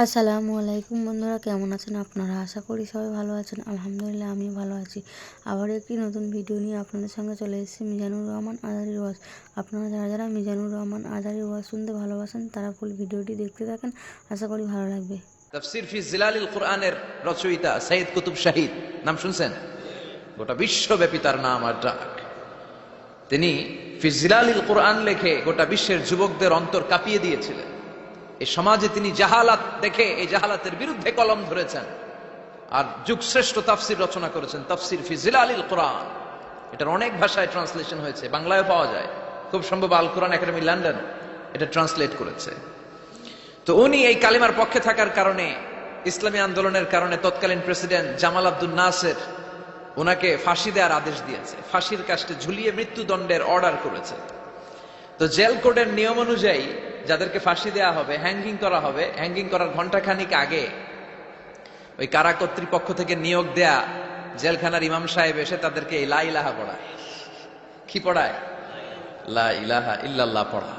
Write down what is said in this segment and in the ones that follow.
আসসালামু আলাইকুম বন্ধুরা, কেমন আছেন আপনারা? আশা করি সবাই ভালো আছেন। আলহামদুলিল্লাহ আমি ভালো আছি। আবার একটি নতুন ভিডিও নিয়ে আপনাদের সঙ্গে চলে এসেছি মিজানুর রহমান আজারির ওয়াজ। আপনারা যারা যারা মিজানুর রহমান আজারির ওয়াজ শুনতে ভালোবাসেন তারা ফুল ভিডিওটি দেখতে থাকেন, আশা করি ভালো লাগবে। তাফসীর ফি জিলালিল কুরআনের রচয়িতা সাইয়্যিদ কুতুব শাহিদ নাম শুনছেন? গোটা বিশ্বব্যাপী তার নাম আর ডাক। তিনি ফি জিলালিল কুরআন লেখে গোটা বিশ্বের যুবকদের অন্তর কাঁপিয়ে দিয়েছিলেন। এই সমাজে তিনি জাহালাত দেখে এই জাহালাতের বিরুদ্ধে কলম ধরেছেন আর যুগশ্রেষ্ঠ তাফসীর রচনা করেছেন, তাফসীর ফি জিলালিল কুরআন। এটার অনেক ভাষায় ট্রান্সলেশন হয়েছে, বাংলায়ও পাওয়া যায়। খুব সম্ভব আল কোরআন একাডেমি লন্ডন এটা ট্রান্সলেট করেছে। তো উনি এই কালিমার পক্ষে থাকার কারণে, ইসলামী আন্দোলনের কারণে তৎকালীন প্রেসিডেন্ট জামাল আব্দুল নাসের ওনাকে ফাঁসি দেওয়ার আদেশ দিয়েছে, ফাঁসির কাস্টে ঝুলিয়ে মৃত্যুদণ্ডের অর্ডার করেছে। তো জেল কোডের নিয়ম অনুযায়ী যাদেরকে ফাঁসি দেওয়া হবে, হ্যাঙ্গিং করা হবে, হ্যাঙ্গিং করার ঘন্টাখানিক আগে ওই কারা কর্তৃপক্ষ থেকে নিয়োগ দেয়া জেলখানার ইমাম সাহেব এসে তাদেরকে লা ইলাহা পড়ায়। কি পড়ায়? লা ইলাহা ইল্লাল্লাহ পড়ায়।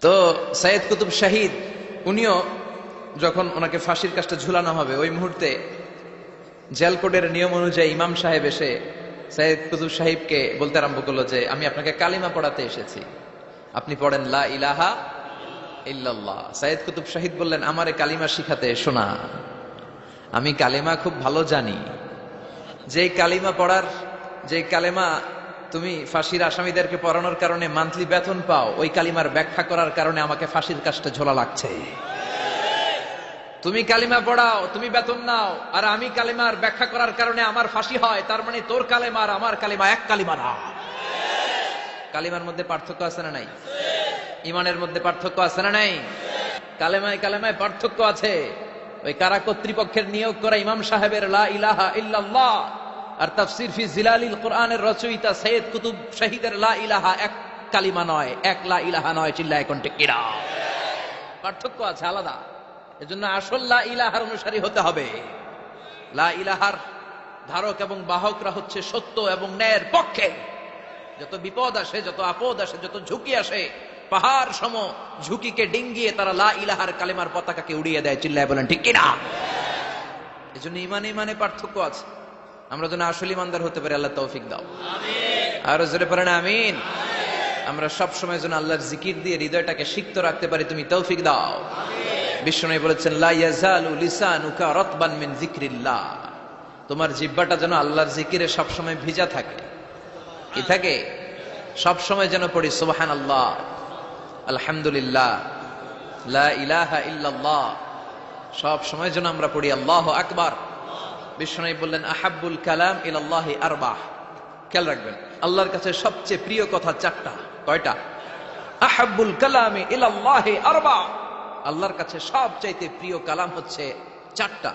তো সাইয়্যিদ কুতুব শাহিদ উনিও যখন ওনাকে ফাঁসির কাজটা ঝুলানো হবে, ওই মুহূর্তে জেল কোডের নিয়ম অনুযায়ী ইমাম সাহেব এসে সাইয়্যিদ কুতুব সাহেবকে বলতে আরম্ভ করলো যে আমি আপনাকে কালিমা পড়াতে এসেছি, আপনি পড়েন লা ইলাহা ইল্লাল্লাহ। সাইয়্যিদ কুতুব শাহিদ বললেন আমারে কালিমা শিখাতে এসো না, আমি কালিমা খুব ভালো জানি। যেই কালিমা তুমি ফাঁসির আসামিদেরকে পড়ানোর কারণে মান্থলি বেতন পাও, ওই কালিমার ব্যাখ্যা করার কারণে আমাকে ফাঁসির কাজটা ঝোলা লাগছে। তুমি কালিমা পড়াও, তুমি বেতন নাও, আর আমি কালিমার ব্যাখ্যা করার কারণে আমার ফাঁসি হয়, তার মানে তোর কালিমা আর আমার কালিমা এক কালিমা না। কালিমার মধ্যে পার্থক্য আছে না নাই? ইমানের মধ্যে পার্থক্য আছে না নাই? কালেমায় কালেমায় পার্থক্য আছে। ওই কারা কর্তৃপক্ষের নিয়োগ করা ইমাম সাহেবের লা ইলাহা ইল্লাল্লাহ আর তাফসীর ফি জিলালিল কুরআনের রচয়িতা সাইয়্যিদ কুতুব শাহিদের লা ইলাহা এক কালিমা নয়, এক লা ইলাহা নয়। চিল্লায় কোন ঠিক কিনা? পার্থক্য আছে, আলাদা। এজন্য আসল লা ইলাহার অনুসারী হতে হবে। লা ইলাহার ধারক এবং বাহকরা হচ্ছে সত্য এবং ন্যায়ের পক্ষে। যত বিপদ আসে, যত আপদ আসে, যত ঝুঁকি আসে, পাহাড় সম ঝুঁকিকে ডিঙ্গিয়ে তারা লা ইলাহার কালিমার পতাকাকে উড়িয়ে দেয়। চিল্লায় বলেন ঠিক কিনা? এজন্য ইমানে পার্থক্য আছে। আমরা যেন আসল ইমানদার হতে পারি, আল্লাহ তৌফিক দাও। আরো জোরে পড়েন আমিন। আমরা সব সময় যেন আল্লাহর জিকির দিয়ে হৃদয়টাকে সিক্ত রাখতে পারি, তুমি তৌফিক দাও। বিশ্বনবী বলেছেন লা ইয়াজালু লিসানুকা রাতবান মিন যিকরিল্লাহ, তোমার জিহ্বাটা যেন আল্লাহর জিকিরে সব সময় ভিজা থাকে। কি থাকে? সব সময় যেন পড়ি সুবহানাল্লাহ, আলহামদুলিল্লাহ, লা ইলাহা ইল্লাল্লাহ। সব সময় যেন আমরা পড়ি আল্লাহু আকবার। বিশ্বনবী বললেন আহাব্বুল কালাম ইলাল্লাহি আরবাহ। খেয়াল রাখবেন, আল্লাহর কাছে সবচেয়ে প্রিয় কথা চারটা। কয়টা? আহাব্বুল কালামি ইলাল্লাহি আরবাহ। আল্লাহর কাছে সবচাইতে প্রিয় কালাম হচ্ছে চারটা।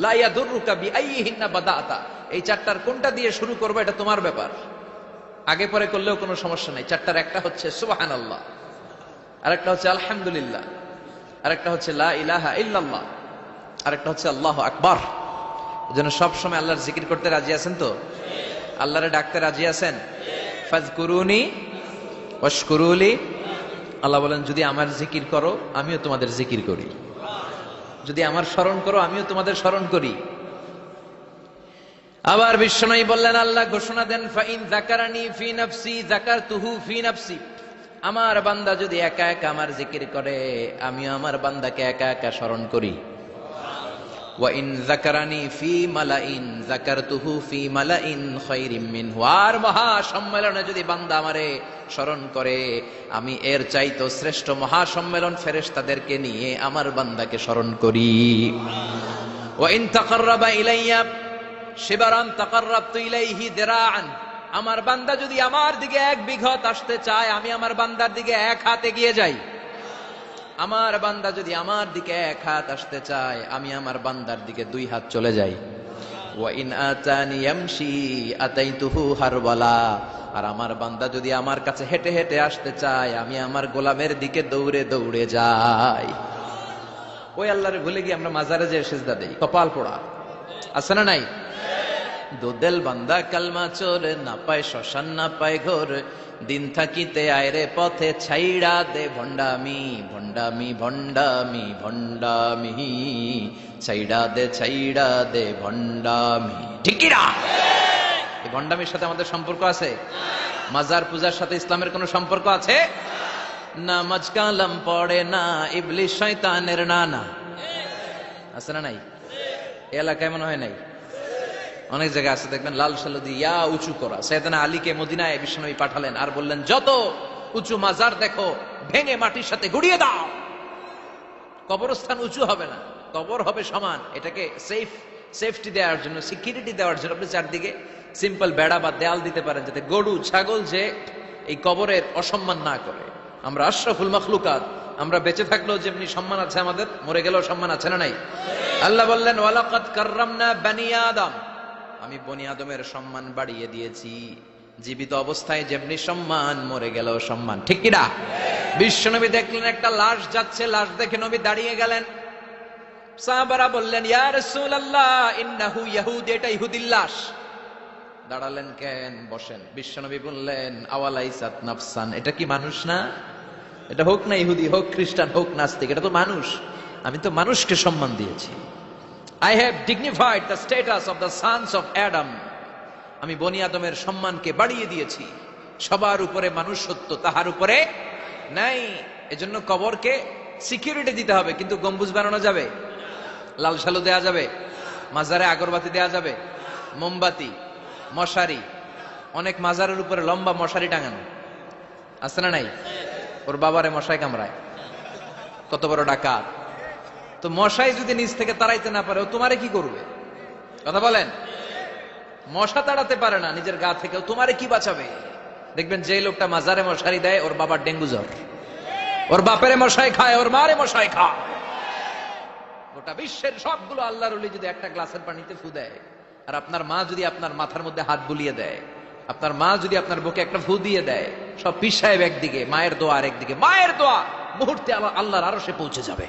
লা ইয়াদুররুকা বিআইয়িহিন্না বাদাতা। এই চারটার কোনটা দিয়ে শুরু করবে এটা তোমার ব্যাপার, আগে পরে করলেও কোনো সমস্যা নাই। চারটার একটা হচ্ছে সুবহানাল্লাহ, আরেকটা হচ্ছে আলহামদুলিল্লাহ, আরেকটা হচ্ছে লা ইলাহা ইল্লাল্লাহ, আরেকটা হচ্ছে আল্লাহু আকবার। এজন্য সব সময় আল্লাহর জিকির করতে রাজি আছেন তো? আল্লাহরে ডাকতে রাজি আছেন? ফাযকুরুনি ওয়াশকুরুলি। আল্লাহ বলেন যদি আমার জিকির করো আমিও তোমাদের জিকির করি, যদি আমার স্মরণ করো আমিও তোমাদের স্মরণ করি। আবার বিশ্বনবী বললেন, আল্লাহ ঘোষণা দেন ফাইন যাকারানি ফি নাফসি যাকারতুহু ফি নাফসি। আমার বান্দা যদি একা একা আমার জিকির করে আমিও আমার বান্দাকে একা একা স্মরণ করি। ওয়া ইন যাকারানি ফি মালাইন যাকারতুহু ফি মালাইন খায়রিম মিনহু। আর মহা সম্মেলনে যদি বান্দা আমারে স্মরণ করে আমি এর চাইতো শ্রেষ্ঠ মহা সম্মেলন ফেরেশতাদেরকে নিয়ে আমার বান্দাকে স্মরণ করি। ওয়া ইন তাকাররাবা ইলাইয়া শিবরান তাকাররাবতু ইলাইহি দিরাআন। আমার বান্দা যদি আমার দিকে এক বিঘত আসতে চায় আমি আমার বান্দার দিকে এক হাত এগিয়ে যাই। আমার বান্দা যদি আমার দিকে এক হাত আসতে চায় আমি আমার বান্দার দিকে দুই হাত চলে যাই। ওয়া ইন আতানি ইয়ামশি আতাইতুহু হারওয়ালা। আর আমার বান্দা যদি আমার কাছে হেঁটে হেঁটে আসতে চায় আমি আমার গোলামের দিকে দৌড়ে দৌড়ে যাই। ওই আল্লাহরে ভুলে গিয়ে আমরা মাজারে যেয়ে সিজদা দেই, কপাল পোড়া। আছে না নাই? দোদেল বান্দা কালমা চোর, না পায় শ্মশান না পায় ঘোর, দিন থাকিতে আয়রে পথে ছাইড়া দে ভণ্ডামি, ভণ্ডামি ভণ্ডামি ভণ্ডামি, ছাইড়া দে ভণ্ডামি। ঠিক কি না? এই ভণ্ডামির সাথে আমাদের সম্পর্ক আছে? মাজার পূজার সাথে ইসলামের কোনো সম্পর্ক আছে? নামাজ কালাম পড়ে না, ইবলিশ শয়তানের নানা। আছে না নাই? এই এলাকায় মনে হয় নাই, অনেক জায়গায় আছে দেখবেন লাল সালু দিয়া উঁচু করা। সাইয়েদনা আলীকে মদিনায় বিশ্বনবী পাঠালেন আর বললেন, যত উঁচু মাজার দেখো ভেঙে মাটির সাথে গুড়িয়ে দাও। কবরস্থান উঁচু হবে না, কবর হবে সমান। এটাকে সেফটি দেওয়ার জন্য, সিকিউরিটি দেওয়ার জন্য আপনি চারদিকে সিম্পল বেড়া বা দেয়াল দিতে পারেন, যাতে গরু ছাগল যে এই কবরের অসম্মান না করে। আমরা আশরাফুল মাখলুকাত, আমরা বেঁচে থাকলেও যেমনি সম্মান আছে আমাদের, মরে গেলেও সম্মান আছে না নাই? আল্লাহ বললেন, ওয়ালাকাদ কাররামনা বানি আদম, আমি বনি আদমের সম্মান বাড়িয়ে দিয়েছি। জীবিত অবস্থায় যেমনি সম্মান, মরে গেলেও সম্মান। ঠিক কিনা? বিশ্বনবী দেখলেন একটা লাশ যাচ্ছে, লাশ দেখে নবী দাঁড়িয়ে গেলেন। সাহাবারা বললেন, ইয়া রাসূলুল্লাহ ইন্নাহু ইয়াহুদ, এটা ইহুদির লাশ। দাঁড়ালেন কেন? বসেন। বিশ্বনবী বললেন, আওয়ালাইসাত নাফসান, এটা কি মানুষ না? এটা হোক না ইহুদি, হোক খ্রিস্টান, হোক নাস্তিক, এটা তো মানুষ। আমি তো মানুষকে সম্মান দিয়েছি। I have dignified the status of the sons of Adam. আমি বনি আদমের সম্মানকে বাড়িয়ে দিয়েছি। সবার উপরে মানুষত্ব, তাহার উপরে নাই। এজন্য কবরকে সিকিউরিটি দিতে হবে, কিন্তু গম্বুজ বানানো যাবে, লাল সালু দেয়া যাবে, মাজারে আগরবাতি দেয়া যাবে, মোমবাতি, মশারি। অনেক মাজারের উপরে লম্বা মশারি টাঙানো আছে না নাই? ওর বাবারে মশাই কামড়ায়, কত বড় ডাকাত। তো মশাই যদি নিচ থেকে তাড়াইতে না পারে, ও তোমারে কি করবে? কথা বলেন। মশা তাড়াতে পারে না নিজের গা থেকে, তোমারে কি বাঁচাবে? দেখবেন যে লোকটা মাজারে মশারি দেয়, ওর বাবার ডেঙ্গু জ্বর, ওর বাপেরে মশাই খায়, ওর মারে মশাই খায়। গোটা বিশ্বের সবগুলো আল্লাহর ওলি যদি একটা গ্লাসের পানিতে ফু দেয়, আর আপনার মা যদি আপনার মাথার মধ্যে হাত বুলিয়ে দেয়, আপনার মা যদি আপনার বুকে একটা ফু দিয়ে দেয়, সব পীর সাহেব একদিকে, মায়ের দোয়া আর একদিকে। মায়ের দোয়া মুহূর্তে আল্লাহর আরশে পৌঁছে যাবে।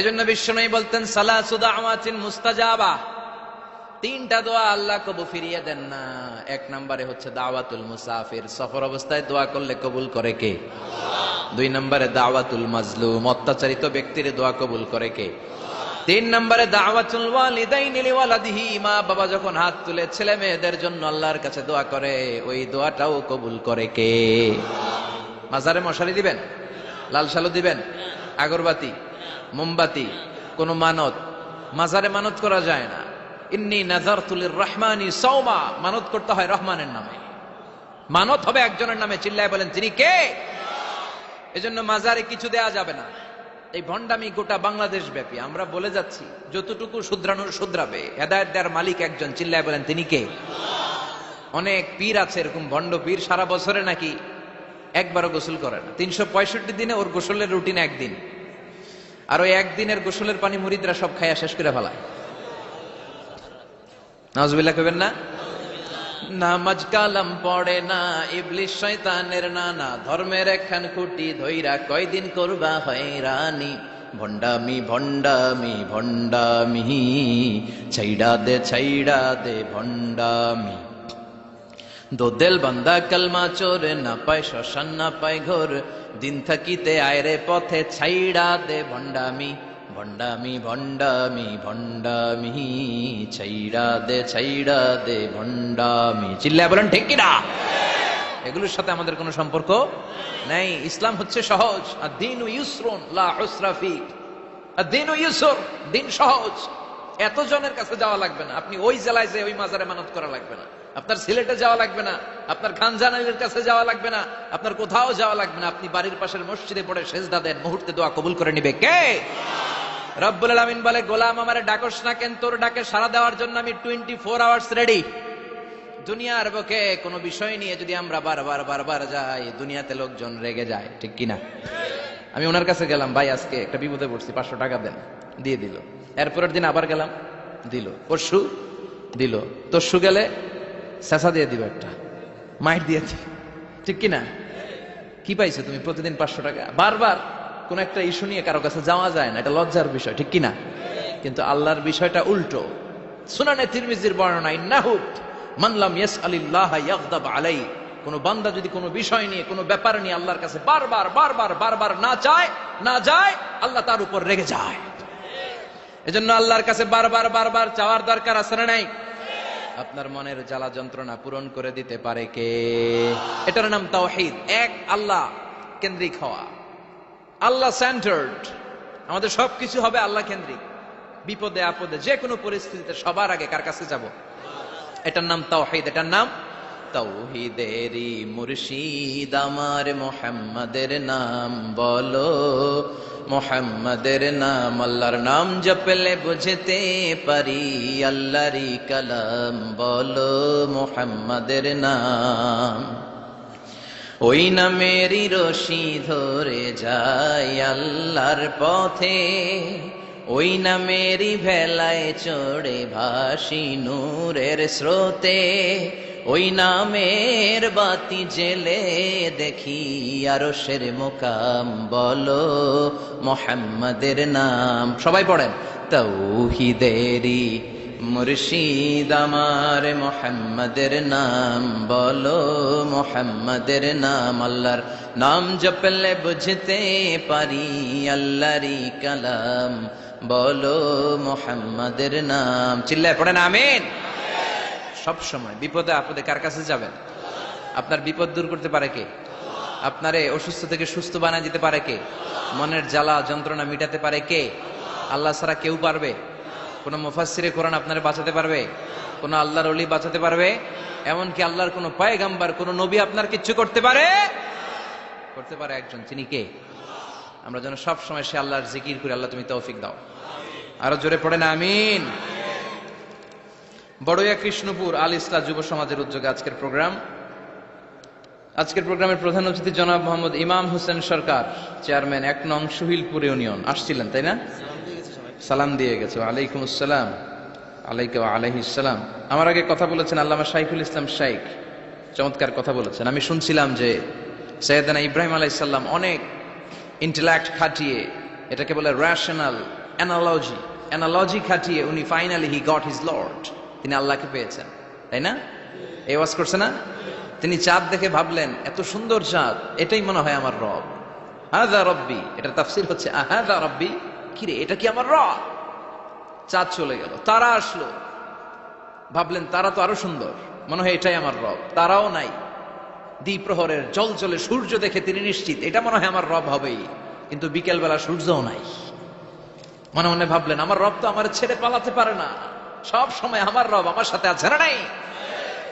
এজন্য বিশ্বনবী বলতেন, সালাসু দাওয়াতিন মুস্তাজাবা, তিনটা দোয়া আল্লাহ কবুল ফিরিয়ে দেন না। এক নম্বরে হচ্ছে দাওয়াতুল মুসাফির, সফর অবস্থায় দোয়া করলে কবুল করে কে? দুই নম্বরে দাওয়াতুল মাজলুম, অত্যাচারিত ব্যক্তির দোয়া কবুল করে কে? তিন নম্বরে দাওয়াতুল ওয়ালিদাইনি লিওয়ালাদিহি, মা বাবা যখন হাত তুলে ছেলে মেয়েদের জন্য আল্লাহর কাছে দোয়া করে, ওই দোয়াটাও কবুল করে কে? মাজারে মশারি দিবেন, লাল সালু দিবেন, আগরবাতি, মোমবাতি, কোন মানত? মাজারে মানত করা যায় না। ইন্নী নাযারতু লিররহমানি সাওমা, মানত করতে হয় রহমানের নামে। মানত হবে একজনের নামে, চিল্লায় বলেন তিনি কে? এজন্য মাজারে কিছু দেয়া যাবে না। এই ভণ্ডামি গোটা বাংলাদেশ ব্যাপী। আমরা বলে যাচ্ছি, যতটুকু শুধরানোর শুধরাবে। হেদায়েত দেওয়ার মালিক একজন, চিল্লায় বলেন তিনি কে? অনেক পীর আছে এরকম ভণ্ড পীর, সারা বছরে নাকি একবারও গোসল করে না। 365 দিনে ওর গোসলের রুটিন একদিন, আর ওই একদিনের গোসলের পানি মুরিদরা সব খাইয়া শেষ করে ফেলায়। নাউজুবিল্লাহ কইবেন না? নামাজ কালাম পড়ে না, ইবলিশ শয়তানের নানা, ধর্মের একখান খুঁটি ধইরা কয়দিন করবা হয়রানি। ভণ্ডামি ভণ্ডামি ভণ্ডামি, ছাইড়া দে ভণ্ডামি। দোদেল বান্দা কালমা চোর, না পায় শ্মশান না পায় ঘোর, দিন থাকিতে আয়রে পথে ছাইড়া দে ভণ্ডামি, ভণ্ডামি ভণ্ডামি ভণ্ডামি, ছাইড়া দে ভণ্ডামি। চিল্লায় বলেন ঠিক কিনা? এগুলোর সাথে আমাদের কোনো সম্পর্ক নেই। ইসলাম হচ্ছে সহজ। আদ-দীনু ইউসরুন লা উসরা ফী, আদ-দীনু ইউসর, দিন সহজ। এত জনের কাছে যাওয়া লাগবে না, আপনি ওই জেলায় যে ওই মাজারে মানত করা লাগবে না, আপনার সিলেটে যাওয়া লাগবে না, আপনার খানজানাইলের কাছে যাওয়া লাগবে না, আপনার কোথাও যাওয়া লাগবে না। আপনি বাড়ির পাশের মসজিদে পড়ে সেজদা দেন, মুহূর্তে দোয়া কবুল করে নিবে কে? রব্বুল আলামিন বলে, গোলাম আমারে ডাকস না কেন? তোর ডাকে সাড়া দেওয়ার জন্য আমি 24 আওয়ার্স রেডি। দুনিয়ার বুকে কোনো বিষয় নিয়ে যদি আমরা বারবার যাই, দুনিয়াতে লোকজন রেগে যায়, ঠিক কিনা? আমি ওনার কাছে গেলাম, ভাই আজকে একটা বিপদে পড়ছি, 500 টাকা দেন, দিয়ে দিল। এরপরের দিন আবার গেলাম, দিল। পরশু দিল, তরশু গেলে চেঁচা দিয়ে দিবে, একটা মাইট দিয়ে দিবে, ঠিক কিনা? কি পাইছো তুমি? প্রতিদিন 500 টাকা। বারবার কোন একটা ইস্যু নিয়ে কারো কাছে যাওয়া যায় না, এটা লজ্জার বিষয়, ঠিক কিনা? কিন্তু আল্লাহর বিষয়টা উল্টো। সুনানে তিরমিজির বর্ণনা, ইন্নাহু মান লাম ইয়াসআলিল্লাহ ইয়াগদাব আলাইহি, কোন বান্দা যদি কোনো বিষয় নিয়ে কোনো ব্যাপার নিয়ে আল্লাহর কাছে বারবার না যায় আল্লাহ তার উপর রেগে যায়। এজন্য আল্লাহর কাছে বারবার চাওয়ার দরকার আছে না নাই? আপনার মনের জ্বালা যন্ত্রণা পূরণ করে দিতে পারে কে? এটার নাম তাওহীদ। এক, আল্লাহ কেন্দ্রিক হওয়া, আল্লাহ সেন্টার্ড। আমাদের সবকিছু হবে আল্লাহ কেন্দ্রিক। বিপদে আপদে যে কোনো পরিস্থিতিতে সবার আগে কার কাছে যাব? এটার নাম তাওহীদ। এটার নাম তাওহীদেরই মুর্শিদ আমার মুহাম্মাদের নাম বলো, মুহাম্মাদের নাম। আল্লাহর নাম জপলে বুঝতে পারি আল্লাহরই কালাম বলো, মুহাম্মাদের নাম। ওই নামেরই রশি ধরে যায় আল্লাহর পথে, ওই নামেরই ভেলায় চড়ে ভাসি নূরের স্রোতে, ওই নামের বাতি জেলে দেখি আরশের মুকাম বলো, মুহাম্মাদের নাম। সবাই পড়েন, তাওহীদেরই মুর্শিদ আমার মুহাম্মাদের নাম বলো, মুহাম্মাদের নাম। আল্লাহর নাম জপলে বুঝতে পারি আল্লাহরই কালাম বলো, মুহাম্মাদের নাম। চিল্লায় পড়েন আমিন। সব সময় বিপদে আপদে কার কাছে যাবেন? আপনার বিপদ দূর করতে পারে কে? আপনারে অসুস্থ থেকে সুস্থ বানায় দিতে পারে কে? মনের জ্বালা যন্ত্রণা মিটাতে পারে কে? আল্লাহ ছাড়া কেউ পারবে? কোন মুফাসসিরে কোরআন আপনারে বাঁচাতে পারবে? কোন আল্লাহর ওলি বাঁচাতে পারবে? এমনকি আল্লাহর কোন পয়গাম্বার কোন নবী আপনার কিচ্ছু করতে পারে? করতে পারে একজন, তিনি কে? আমরা যেন সব সময় সে আল্লাহর জিকির করি। আল্লাহ তুমি তৌফিক দাও। আরো জোরে পড়েন আমিন। বড়ইয়া কৃষ্ণপুর আল ইসলাহ যুব সমাজের উদ্যোগে আজকের প্রোগ্রামের প্রধান অতিথি জনাব মোহাম্মদ ইমাম হোসেন সরকার, চেয়ারম্যান ১ নং সুহিলপুর ইউনিয়ন আসছিলেন, তাই না? সালাম দিয়ে গেছে। ওয়ালাইকুম আসসালাম। আলাইকা ওয়া আলাইহিস সালাম। আমার আগে কথা বলেছেন আল্লামা শাইখুল ইসলাম শাইখ, চমৎকার কথা বলেছেন। আমি শুনছিলাম যে সৈয়দনা ইব্রাহিম আলাইহিস সালাম অনেক ইন্টেলেক্ট খাটিয়ে, এটাকে বলে রেশনাল অ্যানালজি খাটিয়ে উনি finally he got his Lord, তিনি আল্লাহকে পেয়েছেন, তাই না? এই ওয়াজ করছে না? তিনি চাঁদ দেখে ভাবলেন এত সুন্দর চাঁদ, এটাই মনে হয় আমার রব। হাযা রব্বি, এটার তাফসীর হচ্ছে হাযা রব্বি, কিরে এটা কি আমার রব? চাঁদ চলে গেল, তারা আসলো, ভাবলেন তারা তো আরো সুন্দর, মনে হয় এটাই আমার রব। তারাও নাই। দ্বিপ্রহরের জলজলে সূর্য দেখে তিনি নিশ্চিত এটা মনে হয় আমার রব হবেই। কিন্তু বিকেল বেলা সূর্যও নাই। মনে মনে ভাবলেন আমার রব তো আমার ছেড়ে পালাতে পারে না, সব সময় আমার রব আমার সাথে আছে না নাই?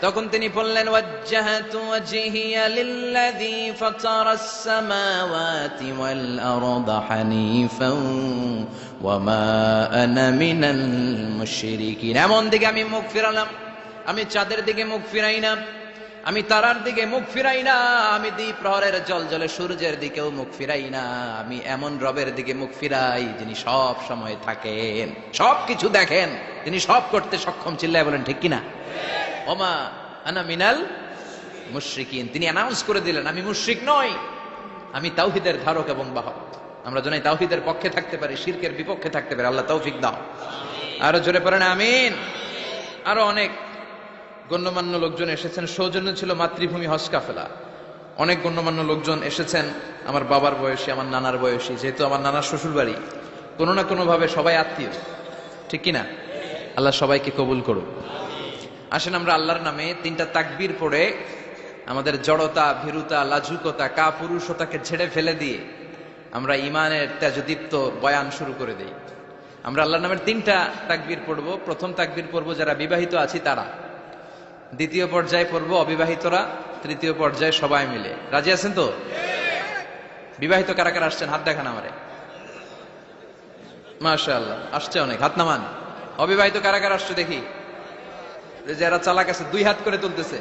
তখন তিনি বললেন ওয়াজ্জাহতু ওয়াজহিয়া লিল্লাযী ফাতারাস সামাওয়াতি ওয়াল আরদা হানিফান ওয়া মা আনা মিনাল মুশরিকিন। এমন দিকে আমি মুখ ফিরালাম, আমি চাঁদের দিকে মুখ ফিরাই না, আমি তারার দিকে মুখ ফিরাই না, আমি দ্বিপ্রহরের জলজলে সূর্যের দিকেও মুখ ফিরাই না। আমি এমন রবের দিকে মুখ ফিরাই যিনি সব সময় থাকেন, সবকিছু দেখেন, তিনি সব করতে সক্ষম। চিল্লায় বলেন ঠিক কিনা? ওমা আনা মিনাল মুশরিকিন, তিনি অ্যানাউন্স করে দিলেন আমি মুশরিক নই, আমি তাওহীদের ধারক এবং বাহক। আমরা যেন তাওহীদের পক্ষে থাকতে পারি, শিরকের বিপক্ষে থাকতে পারি। আল্লাহ তৌফিক দাও। আরো জোরে পড়েন আমিন। আরো অনেক গণ্যমান্য লোকজন এসেছেন। সৌজন্য ছিল মাতৃভূমি হজ কাফেলা। অনেক গণ্যমান্য লোকজন এসেছেন, আমার বাবার বয়সী, আমার নানার বয়সী, যেহেতু আমার নানার শ্বশুর বাড়ি, কোনো না কোনো ভাবে সবাই আত্মীয়, ঠিক কিনা? আল্লাহ সবাইকে কবুল করুক। আসেন আমরা আল্লাহর নামে 3টা তাকবীর পড়ে আমাদের জড়তা, ভীরুতা, লাজুকতা, কাপুরুষতাকে ছেড়ে ফেলে দিয়ে আমরা ইমানের তেজদীপ্ত বয়ান শুরু করে দেই। আমরা আল্লাহর নামের 3টা তাকবীর পড়বো। প্রথম তাকবীর পড়বো যারা বিবাহিত আছি তারা, দ্বিতীয় পর্যায়ে পড়বো অবিবাহিতরা, তৃতীয় পর্যায়ে সবাই মিলে। রাজি আছেন তো? বিবাহিত কারা কারা আসছেন হাত দেখান আমারে। মাশাআল্লাহ, আসছে অনেক, হাত নামান। অবিবাহিত কারা কারা আসছে দেখি। যারা চালাক আছে 2 হাত করে তুলতেছে,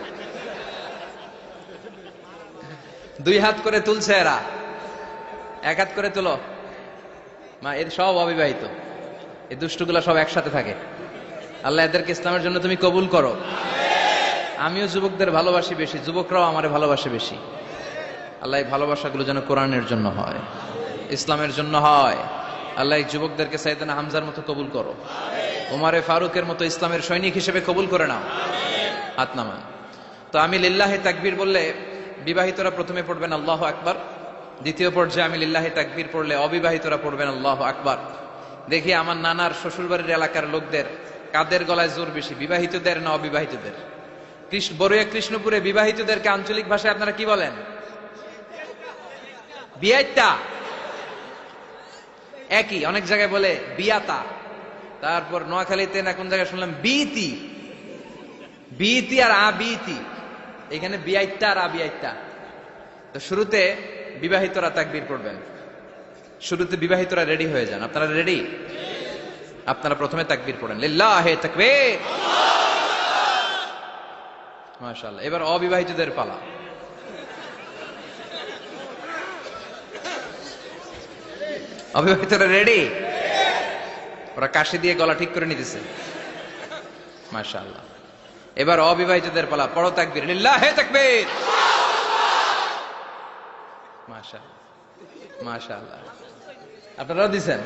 2 হাত করে তুলছে এরা, 1 হাত করে তুলো। মা এর সব অবিবাহিত, এই দুষ্টগুলা সব একসাথে থাকে। আল্লাহ এদেরকে ইসলামের জন্য তুমি কবুল করো। আমিও যুবকদের ভালোবাসি বেশি, যুবকরাও আমারে ভালোবাসে বেশি। আল্লাহ এই ভালোবাসাগুলো যেন কোরআনের জন্য হয়, ইসলামের জন্য হয়। আল্লাহ এই যুবকদেরকে সাইয়েদনা হামজার মতো কবুল করো। উমারে ফারুকের মতো ইসলামের সৈনিক হিসেবে কবুল করে নাও। হাত নামান। তো আমি লিল্লাহে তাকবীর বললে বিবাহিতরা প্রথমে পড়বেন আল্লাহু আকবার, দ্বিতীয় পর্যায়ে আমি লিল্লাহে তাকবীর পড়লে অবিবাহিতরা পড়বেন আল্লাহু আকবার। দেখি আমার নানার শ্বশুরবাড়ির এলাকার লোকদের কাদের গলায় জোর বেশি, বিবাহিতদের না অবিবাহিতদের? বড়ুয়া কৃষ্ণপুরে বিবাহিতদেরকে আঞ্চলিক ভাষায় আপনারা কি বলেন? বিয়াইতা। একই, অনেক জায়গায় বলে বিয়াতা। তারপর নোয়াখালীতে না কোন জায়গায় শুনলাম বিইতি, বিইতি আর আবিইতি, এখানে বিয়াইতা আর আবিয়াইতা। তো শুরুতে বিবাহিতরা তাকবীর পড়বেন, শুরুতে বিবাহিতরা রেডি হয়ে যান। আপনারা রেডি? আপনারা প্রথমে তাকবীর পড়েন, লিল্লাহে তাকবীর। মাশাআল্লাহ। এবার অবিবাহিতদের পালা। অবিবাহিতরা রেডি? ওরা কাশি দিয়ে গলা ঠিক করে নিতেছে। মাশাআল্লাহ। এবার অবিবাহিতদের পালা, পড়ো তাকবীর, লিল্লাহে তাকবীর। মাশাআল্লাহ, মাশাআল্লাহ। আপনারাও দিছেন?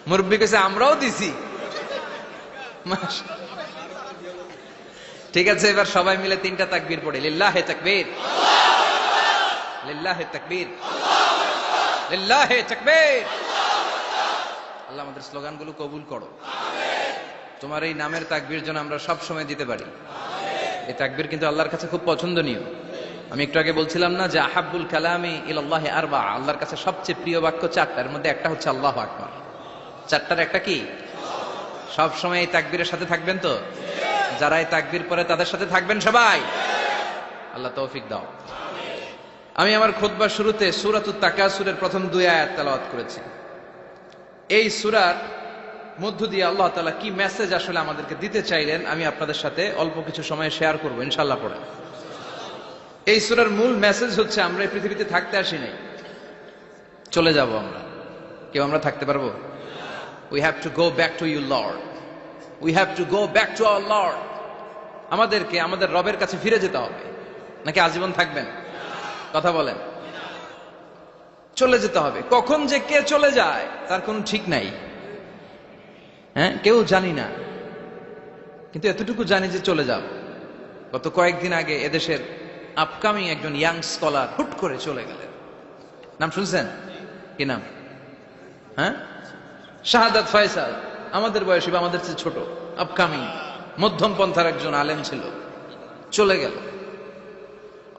মুরব্বি কইছে আমরাও দিছি। ঠিক আছে, এবার সবাই মিলে তিনটা তাকবীর পড়ে, লিল্লাহে তাকবীর, লিল্লাহে তাকবীর, লিল্লাহে তাকবীর। আল্লাহ আমাদের স্লোগানগুলো কবুল করো। তোমার এই নামের তাকবীর যেন আমরা সব সময় দিতে পারি। এই তাকবীর কিন্তু আল্লাহর কাছে খুব পছন্দনীয়। আমি একটু আগে বলছিলাম না যে আহাব্বুল কালামি ইলাল্লাহি আরবা, আল্লাহর কাছে সবচেয়ে প্রিয় বাক্য চারটার মধ্যে একটা হচ্ছে আল্লাহু আকবার। চারটার একটা কি? সব সময় এই তাকবীরের সাথে থাকবেন তো? যারা এই তাকবীর পড়ে তাদের সাথে থাকবেন সবাই। আল্লাহ তৌফিক দাও। আমি আমার খুতবার শুরুতে সূরাতুত তাকাসুরের প্রথম 2 আয়াত তেলাওয়াত করেছি। এই সূরার মধ্য দিয়ে আল্লাহ তাআলা কি মেসেজ আসলে আমাদেরকে দিতে চাইলেন আমি আপনাদের সাথে অল্প কিছু সময় শেয়ার করব ইনশাআল্লাহ। পড়ে এই সূরার মূল মেসেজ হচ্ছে আমরা এই পৃথিবীতে থাকতে আসি নাই, চলে যাব আমরা। কেউ আমরা থাকতে পারবো? We have to go back to you Lord. We have to go back to our Lord. আমাদেরকে আমাদের রবের কাছে ফিরে যেতে হবে। নাকি আজীবন থাকবেন? কথা বলেন। চলে যেতে হবে। কখন যে কে চলে যায় তার কোনো ঠিক নাই। হ্যাঁ, কেউ জানি না, কিন্তু এতটুকু জানি যে চলে যাব। গত কয়েকদিন আগে এদেশের আপকামিং একজন ইয়াং স্কলার হুট করে চলে গেলেন। নাম শুনছেন? কি নাম? হ্যাঁ, শাহাদাত ফয়সাল। আমাদের বয়সী বা আমাদের চেয়ে ছোট, আপকামিং মধ্যম পন্থার একজন আলেম ছিল, চলে গেল।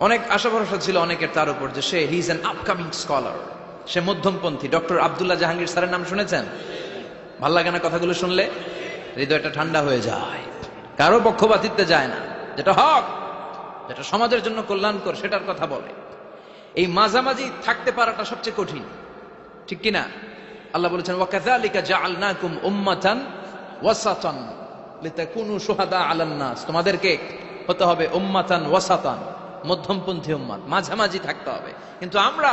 অনেক আশা ভরসা ছিল অনেকের তার উপর যে সে he is an upcoming scholar, সে মধ্যমপন্থী। ডক্টর আব্দুল্লাহ জাহাঙ্গীর স্যারের নাম শুনেছেন? ভাল লাগে না কথাগুলো শুনলে? হৃদয়টা ঠান্ডা হয়ে যায়। কারো পক্ষপাতিত্বে যায় না, যেটা হক, যেটা সমাজের জন্য কল্যাণকর সেটার কথা বলে। এই মাঝামাঝি থাকতে পারাটা সবচেয়ে কঠিন, ঠিক কিনা? আল্লাহ বলেছেন ওয়াকাযালিকা জাআলনাকুম উম্মাতান ওয়াসাতান লিতাকুনু শুহাদা আলান নাস। তোমাদেরকে হতে হবে উম্মাতান ওয়াসাতান, মধ্যমপন্থী উম্মাত, মাঝামাঝি থাকতে হবে। কিন্তু আমরা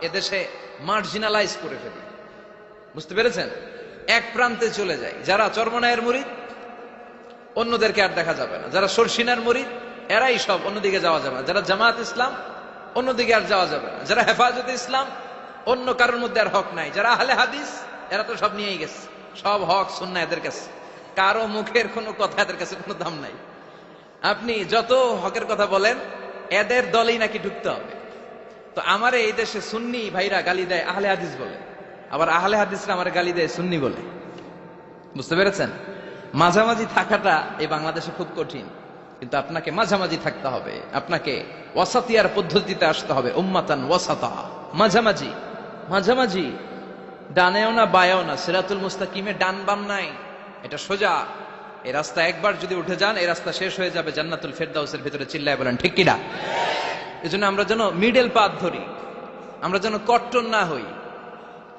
এদেশে মার্জিনালাইজ করে ফেলি, বুঝতে পেরেছেন? এক প্রান্তে চলে যাই। যারা চরমনায়ের মুরিদ অন্যদেরকে আর দেখা যাবে না, যারা সরসিনার মুরিদ এরাই সব, অন্যদিকে যাওয়া যাবে না। যারা জামাত ইসলাম অন্যদিকে আর যাওয়া যাবে না। যারা হেফাজতে ইসলাম অন্য কারোর মধ্যে আর হক নাই। যারা আহলে হাদিস এরা তো সব নিয়েই গেছে, সব হক সুন্নাহ এদের কাছে। কারো মুখের কোনো কথা এদের কাছে কোনো দাম নাই। আপনি যত হকের কথা বলেন এদের দলেই নাকি ঢুকতে হবে। তো আমার এই দেশে সুন্নি ভাইরা গালি দেয় আহলে হাদিস বলে, আবার আহলে হাদিসরা আমার গালি দেয় সুন্নি বলে। বুঝতে পেরেছেন? মাঝামাঝি থাকাটা এই বাংলাদেশে খুব কঠিন, কিন্তু আপনাকে মাঝামাঝি থাকতে হবে। আপনাকে ওয়াসাতিয়ার পদ্ধতিতে আসতে হবে। উম্মাতান ওয়াসাতা, মাঝামাঝি। মাঝামাঝি, ডানেও না বায়েও না, সিরাতুল মুস্তাকিমে ডান বাম নাই, এটা সোজা। এই রাস্তা একবার যদি উঠে যান এই রাস্তা শেষ হয়ে যাবে জান্নাতুল ফেরদাউসের ভিতরে। চিল্লায় বলেন ঠিক কিনা? এজন্য আমরা যেন মিডল পাথ ধরি, আমরা যেন কট্টর না হই,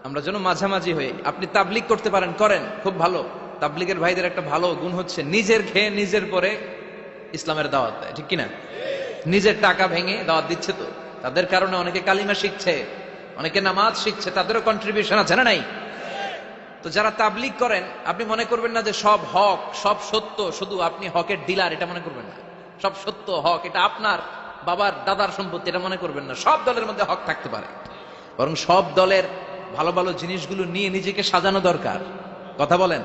আমরা যেন মাঝামাঝি হই। আপনি তাবলিগ করতে পারেন, করেন, খুব ভালো। তাবলিগের ভাইদের একটা ভালো গুণ হচ্ছে নিজের খেয়ে নিজের পরে ইসলামের দাওয়াত দেয়, ঠিক কিনা? নিজের টাকা ভেঙে দাওয়াত দিচ্ছে, তো তাদের কারণে অনেকে কালিমা শিখছে, অনেকে নামাজ শিখছে, তাদেরও কন্ট্রিবিউশন আছে না নাই? তো যারা তাবলিগ করেন আপনি মনে করবেন না যে সব হক সব সত্য, শুধু আপনি হকের ডিলার এটা মনে করবেন না। সব সত্য হক এটা আপনার বাবার দাদার সম্পত্তি এটা মনে করবেন না। সব দলের মধ্যে হক থাকতে পারে, বরং সব দলের ভালো ভালো জিনিসগুলো নিয়ে নিজেকে সাজানো দরকার। কথা বলেন।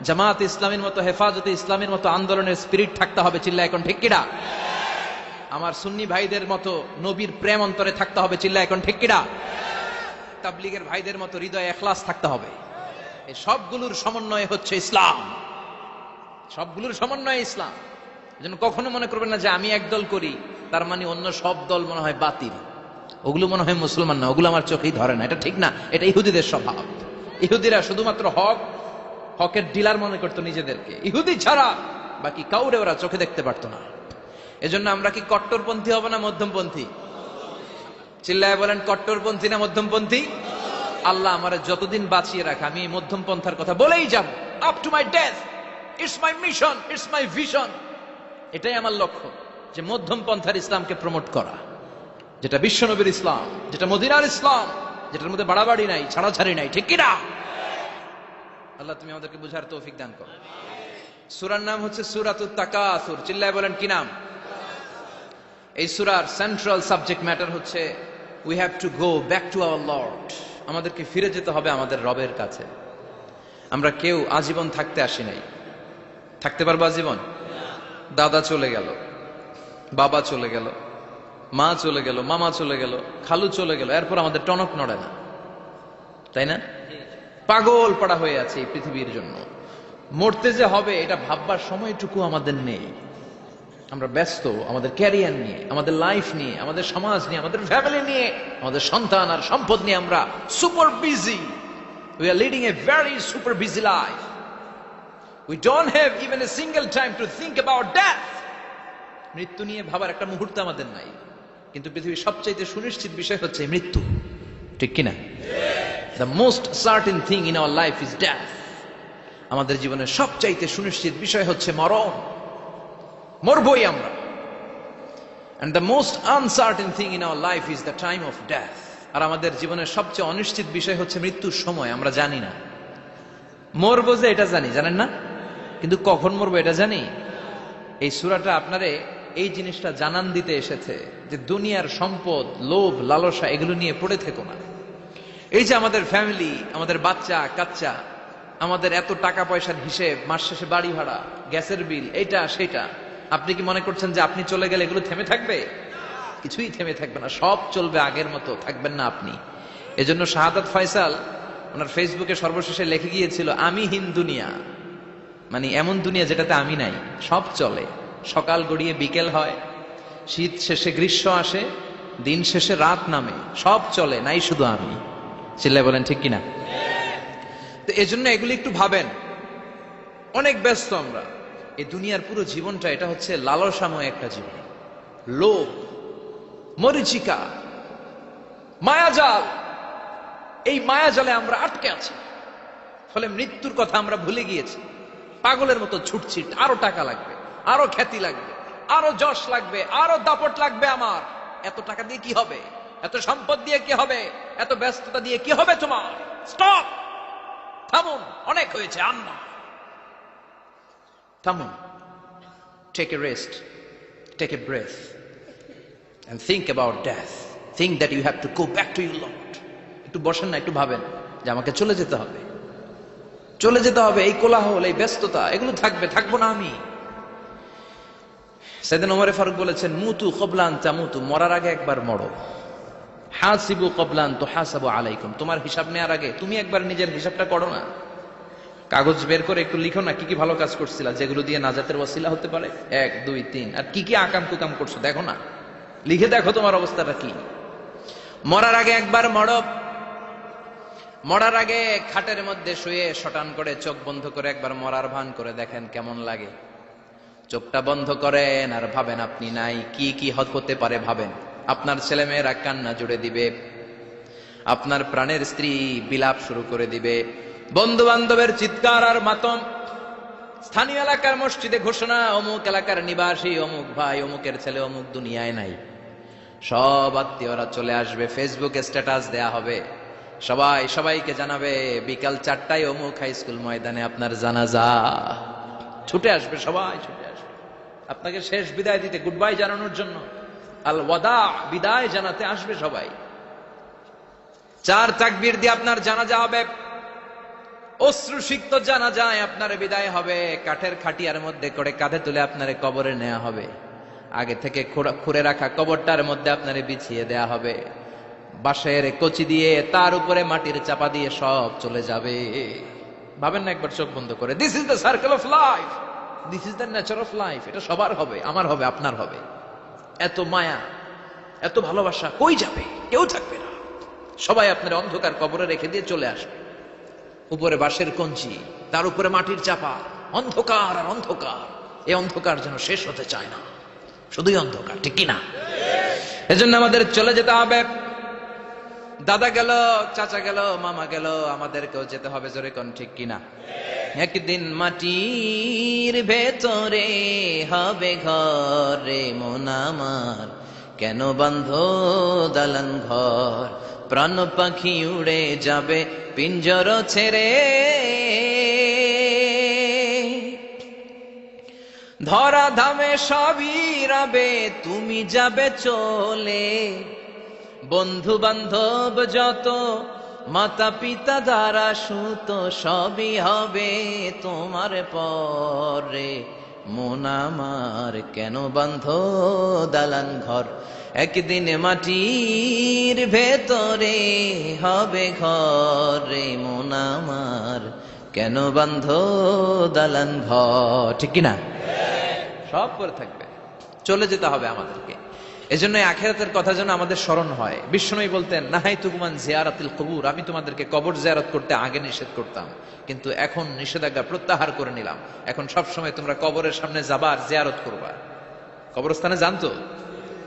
জামাত ইসলামের মতো, হেফাজতে ইসলামের মতো আন্দোলনের স্পিরিট থাকতে হবে, চিল্লায় এখন ঠিক কিনা? আমার সুন্নি ভাইদের মতো নবীর প্রেম অন্তরে থাকতে হবে, চিল্লায় এখন ঠিক কিনা? তাবলীগের ভাইদের মতো হৃদয়ে ইখলাস থাকতে হবে। এই সবগুলোর সমন্বয় হচ্ছে ইসলাম, সবগুলোর সমন্বয় ইসলাম। এজন্য কখনো মনে করবেন না যে আমি একদল করি তার মানে অন্য সব দল মনে হয় বাতিল, ওগুলো মনে হয় মুসলমান না, ওগুলো আমার চোখেই ধরে না। এটা ঠিক না, এটা ইহুদিদের স্বভাব। ইহুদিরা শুধুমাত্র হকের ডিলার মনে করতো নিজেদেরকে, ইহুদি ছাড়া বাকি কাউরে ওরা চোখে দেখতে পারতো না। এজন্য আমরা কি কট্টরপন্থী হব না মধ্যমপন্থী? চিল্লায় বলেন, কট্টরপন্থী না মধ্যমপন্থী? আল্লাহ আমারে যতদিন বাঁচিয়ে রাখে আমি এই মধ্যম পন্থার কথা বলেই যাব, up to my death. It's my mission, it's my vision. এটাই আমার লক্ষ্য, যে মধ্যম পন্থার ইসলামকে প্রমোট করা, যেটা বিশ্বনবীর ইসলাম, যেটা মদিনার ইসলাম, যেটার মধ্যে বাড়াবাড়ি নাই, ছাড়াছাড়ি নাই, ঠিক কিনা? আল্লাহ তুমি আমাদেরকে বুঝার তৌফিক দান করো। সূরার নাম হচ্ছে সূরাতুত তাকাসুর। চিল্লায় বলেন কি নাম? এই সূরার সেন্ট্রাল সাবজেক্ট ম্যাটার হচ্ছে we have to go back to our Lord. আমাদেরকে ফিরে যেতে হবে আমাদের রবের কাছে। আমরা কেউ আজীবন থাকতে আসি নাই। থাকতে পারবো আজীবন? দাদা চলে গেল, বাবা চলে গেল, মা চলে গেল, মামা চলে গেল, খালু চলে গেল, এরপর আমাদের টনক নড়ে না, তাই না? পাগল পাড়া হয়ে আছে এই পৃথিবীর জন্য। মরতে যে হবে এটা ভাববার সময়টুকু আমাদের নেই। আমরা ব্যস্ত আমাদের ক্যারিয়ার নিয়ে, আমাদের লাইফ নিয়ে, আমাদের সমাজ নিয়ে, আমাদের ফ্যামিলি নিয়ে, আমাদের সন্তান আর সম্পদ নিয়ে আমরা super busy. We are leading a very super busy life. We don't have even a single time to think about death. মৃত্যু নিয়ে ভাবার একটা মুহূর্ত আমাদের নাই। কিন্তু পৃথিবীর সবচাইতে সুনিশ্চিত বিষয় হচ্ছে মৃত্যু, ঠিক কিনা? The most certain thing in our life is death. আমাদের জীবনের সবচাইতে সুনিশ্চিত বিষয় হচ্ছে মরণ, মরবই আমরা। And the most uncertain thing in our life is the time of death. আর আমাদের জীবনের সবচেয়ে অনিশ্চিত বিষয় হচ্ছে মৃত্যুর সময়। আমরা জানি না। মরবো যে এটা জানি, জানেন না? কিন্তু কখন মরবো এটা জানি? এই সূরাটা আপনারে এই জিনিসটা জানান দিতে এসেছে যে দুনিয়ার সম্পদ, লোভ, লালসা এগুলো নিয়ে পড়ে থেকো না। এই যে আমাদের ফ্যামিলি, আমাদের বাচ্চা কাচ্চা, আমাদের এত টাকা পয়সার হিসেব, মাস শেষে বাড়ি ভাড়া, গ্যাসের বিল, এইটা সেটা, আপনি কি মনে করছেন যে আপনি চলে গেলে এগুলো থেমে থাকবে? কিছুই থেমে থাকবে না, সব চলবে আগের মতো, থাকবেন না আপনি। এজন্য শাহাদাত ফয়সাল ওনার ফেসবুকে সর্বশেষে লিখে গিয়েছিল, আমি হীন দুনিয়া, মানে এমন দুনিয়া যেটাতে আমি নাই। সব চলে, সকাল গড়িয়ে বিকেল হয়, শীত শেষে গ্রীষ্ম আসে, দিন শেষে রাত নামে, সব চলে, নাই শুধু আমি। চিল্লায় বলেন ঠিক কিনা? তো এজন্য এগুলি একটু ভাবেন। অনেক ব্যস্ত আমরা। এই দুনিয়ার পুরো জীবনটা এটা হচ্ছে লালসাময় একটা জীবন, লোভ, মরিচিকা, মায়াজাল। এই মায়াজালে আমরা আটকে আছি, ফলে মৃত্যুর কথা আমরা ভুলে গিয়েছি। পাগলের মতো ছুটছি, আরো টাকা লাগবে, আরো খ্যাতি লাগবে, আরো যশ লাগবে, আরো দাপট লাগবে। আমার এত টাকা দিয়ে কি হবে? এত সম্পদ দিয়ে কি হবে? এত ব্যস্ততা দিয়ে কি হবে তোমার? স্টপ, থামুন, অনেক হয়েছে, আর না। থামুন, take a rest, take a breath and think about death. Think that you have to go back to your Lord. একটু বসেন না, একটু ভাবেন যে আমাকে চলে যেতে হবে, চলে যেতে হবে। এই কোলাহল, এই ব্যস্ততা এগুলো থাকবে, থাকবো না আমি। সাইয়েদনা ওমর ফারুক বলেছেন, মুতু ক্বাবলা আন তামুতু, মরার আগে একবার মরো। হাসিবু ক্বাবলা আন তুহাসাবু আলাইকুম, তোমার হিসাব নেওয়ার আগে তুমি একবার নিজের হিসাবটা করো না। কাগজ বের করে একটু লিখো না কি কি ভালো কাজ করছিলা, যেগুলো দিয়ে নাজাতের ওয়াসিলা হতে পারে, 1 2 3, আর কি কি আকাম কুকাম করছো দেখো না, লিখে দেখো তোমার অবস্থাটা কি। মরার আগে একবার মরো। মরার আগে খাটের মধ্যে শুয়ে শটান করে চোখ বন্ধ করে একবার মরার ভান করে দেখেন কেমন লাগে। চোখটা বন্ধ করেন আর ভাবেন আপনি নাই, কি কি হতে পারে ভাবেন। আপনার ছেলে মেয়েরা কান্না জুড়ে দিবে, আপনার প্রাণের স্ত্রী বিলাপ শুরু করে দিবে, বন্ধু বান্ধবের চিৎকার আর মাতম, স্থানীয় এলাকার মসজিদে ঘোষণা, অমুক এলাকার নিবাসী অমুক ভাই অমুকের ছেলে অমুক দুনিয়ায় নাই। সব আত্মীয়রা চলে আসবে, ফেসবুকে স্ট্যাটাস দেয়া হবে, সবাই সবাইকে জানাবে বিকাল 4টায় অমুক হাই স্কুল ময়দানে আপনার জানাজা। ছুটে আসবে, সবাই ছুটে আসবে আপনাকে শেষ বিদায় দিতে, গুড বাই জানানোর জন্য, আল ওয়াদা, বিদায় জানাতে আসবে সবাই। 4 তাকবীর দিয়ে আপনার জানাজা হবে। অশ্রুসিক্ত জানা যায় আপনার বিদায় হবে, কাঠের খাটিয়ার মধ্যে করে কাঁধে তুলে আপনারে কবরে নেওয়া হবে, আগে থেকে খুঁড়ে রাখা কবরটার মধ্যে আপনারে বিছিয়ে দেয়া হবে, বাঁশের কচি দিয়ে তার উপরে মাটির চাপা দিয়ে সব চলে যাবে। ভাবেন না একবার চোখ বন্ধ করে, this is the circle of life, this is the nature of life. এটা সবার হবে, আমার হবে, আপনার হবে। এত মায়া, এত ভালোবাসা কই যাবে? কেউ থাকবে না, সবাই আপনার অন্ধকার কবরে রেখে দিয়ে চলে আসবে। উপরে বাঁশের কঞ্চি, তার উপরে মাটির চাপা, অন্ধকার আর অন্ধকার। এই অন্ধকার যেন শেষ হতে চায় না, শুধুই অন্ধকার, ঠিক কিনা? এজন্য আমাদের চলে যেতে হবে। দাদা গেল, চাচা গেল, মামা গেল, আমাদেরকেও যেতে হবে, জোরে কোন ঠিক কিনা? একদিন মাটির ভেতরে হবে ঘর রে মন আমার, কেন বান্ধ দালান ঘর, প্রাণ পাখি উড়ে যাবে পিঞ্জর ছেড়ে, ধরা ধামে সবই রবে, তুমি যাবে চলে, বন্ধু বান্ধব যত, মাতা পিতা দ্বারা সুত, সবই হবে তোমার পরে মন আমার, কেন বান্ধ দালান ঘর, একদিন মাটির ভেতরে হবে ঘর রে মন আমার, কেন বান্ধ দালান ঘর, ঠিক কিনা? সব করে থাকবে, চলে যেতে হবে আমাদেরকে। এজন্য আখিরাতের কথা যেন আমাদের স্মরণ হয়। বিশ্বনবী বলতেন, নাহাইতুকুমান জিয়ারাতিল কবুর, আমি তোমাদেরকে কবর জিয়ারত করতে আগে নিষেধ করতাম, কিন্তু এখন নিষেধাজ্ঞা প্রত্যাহার করে নিলাম। এখন সব সময় তোমরা কবরের সামনে যাবা আর জিয়ারত করবা। কবরস্থানে জানতো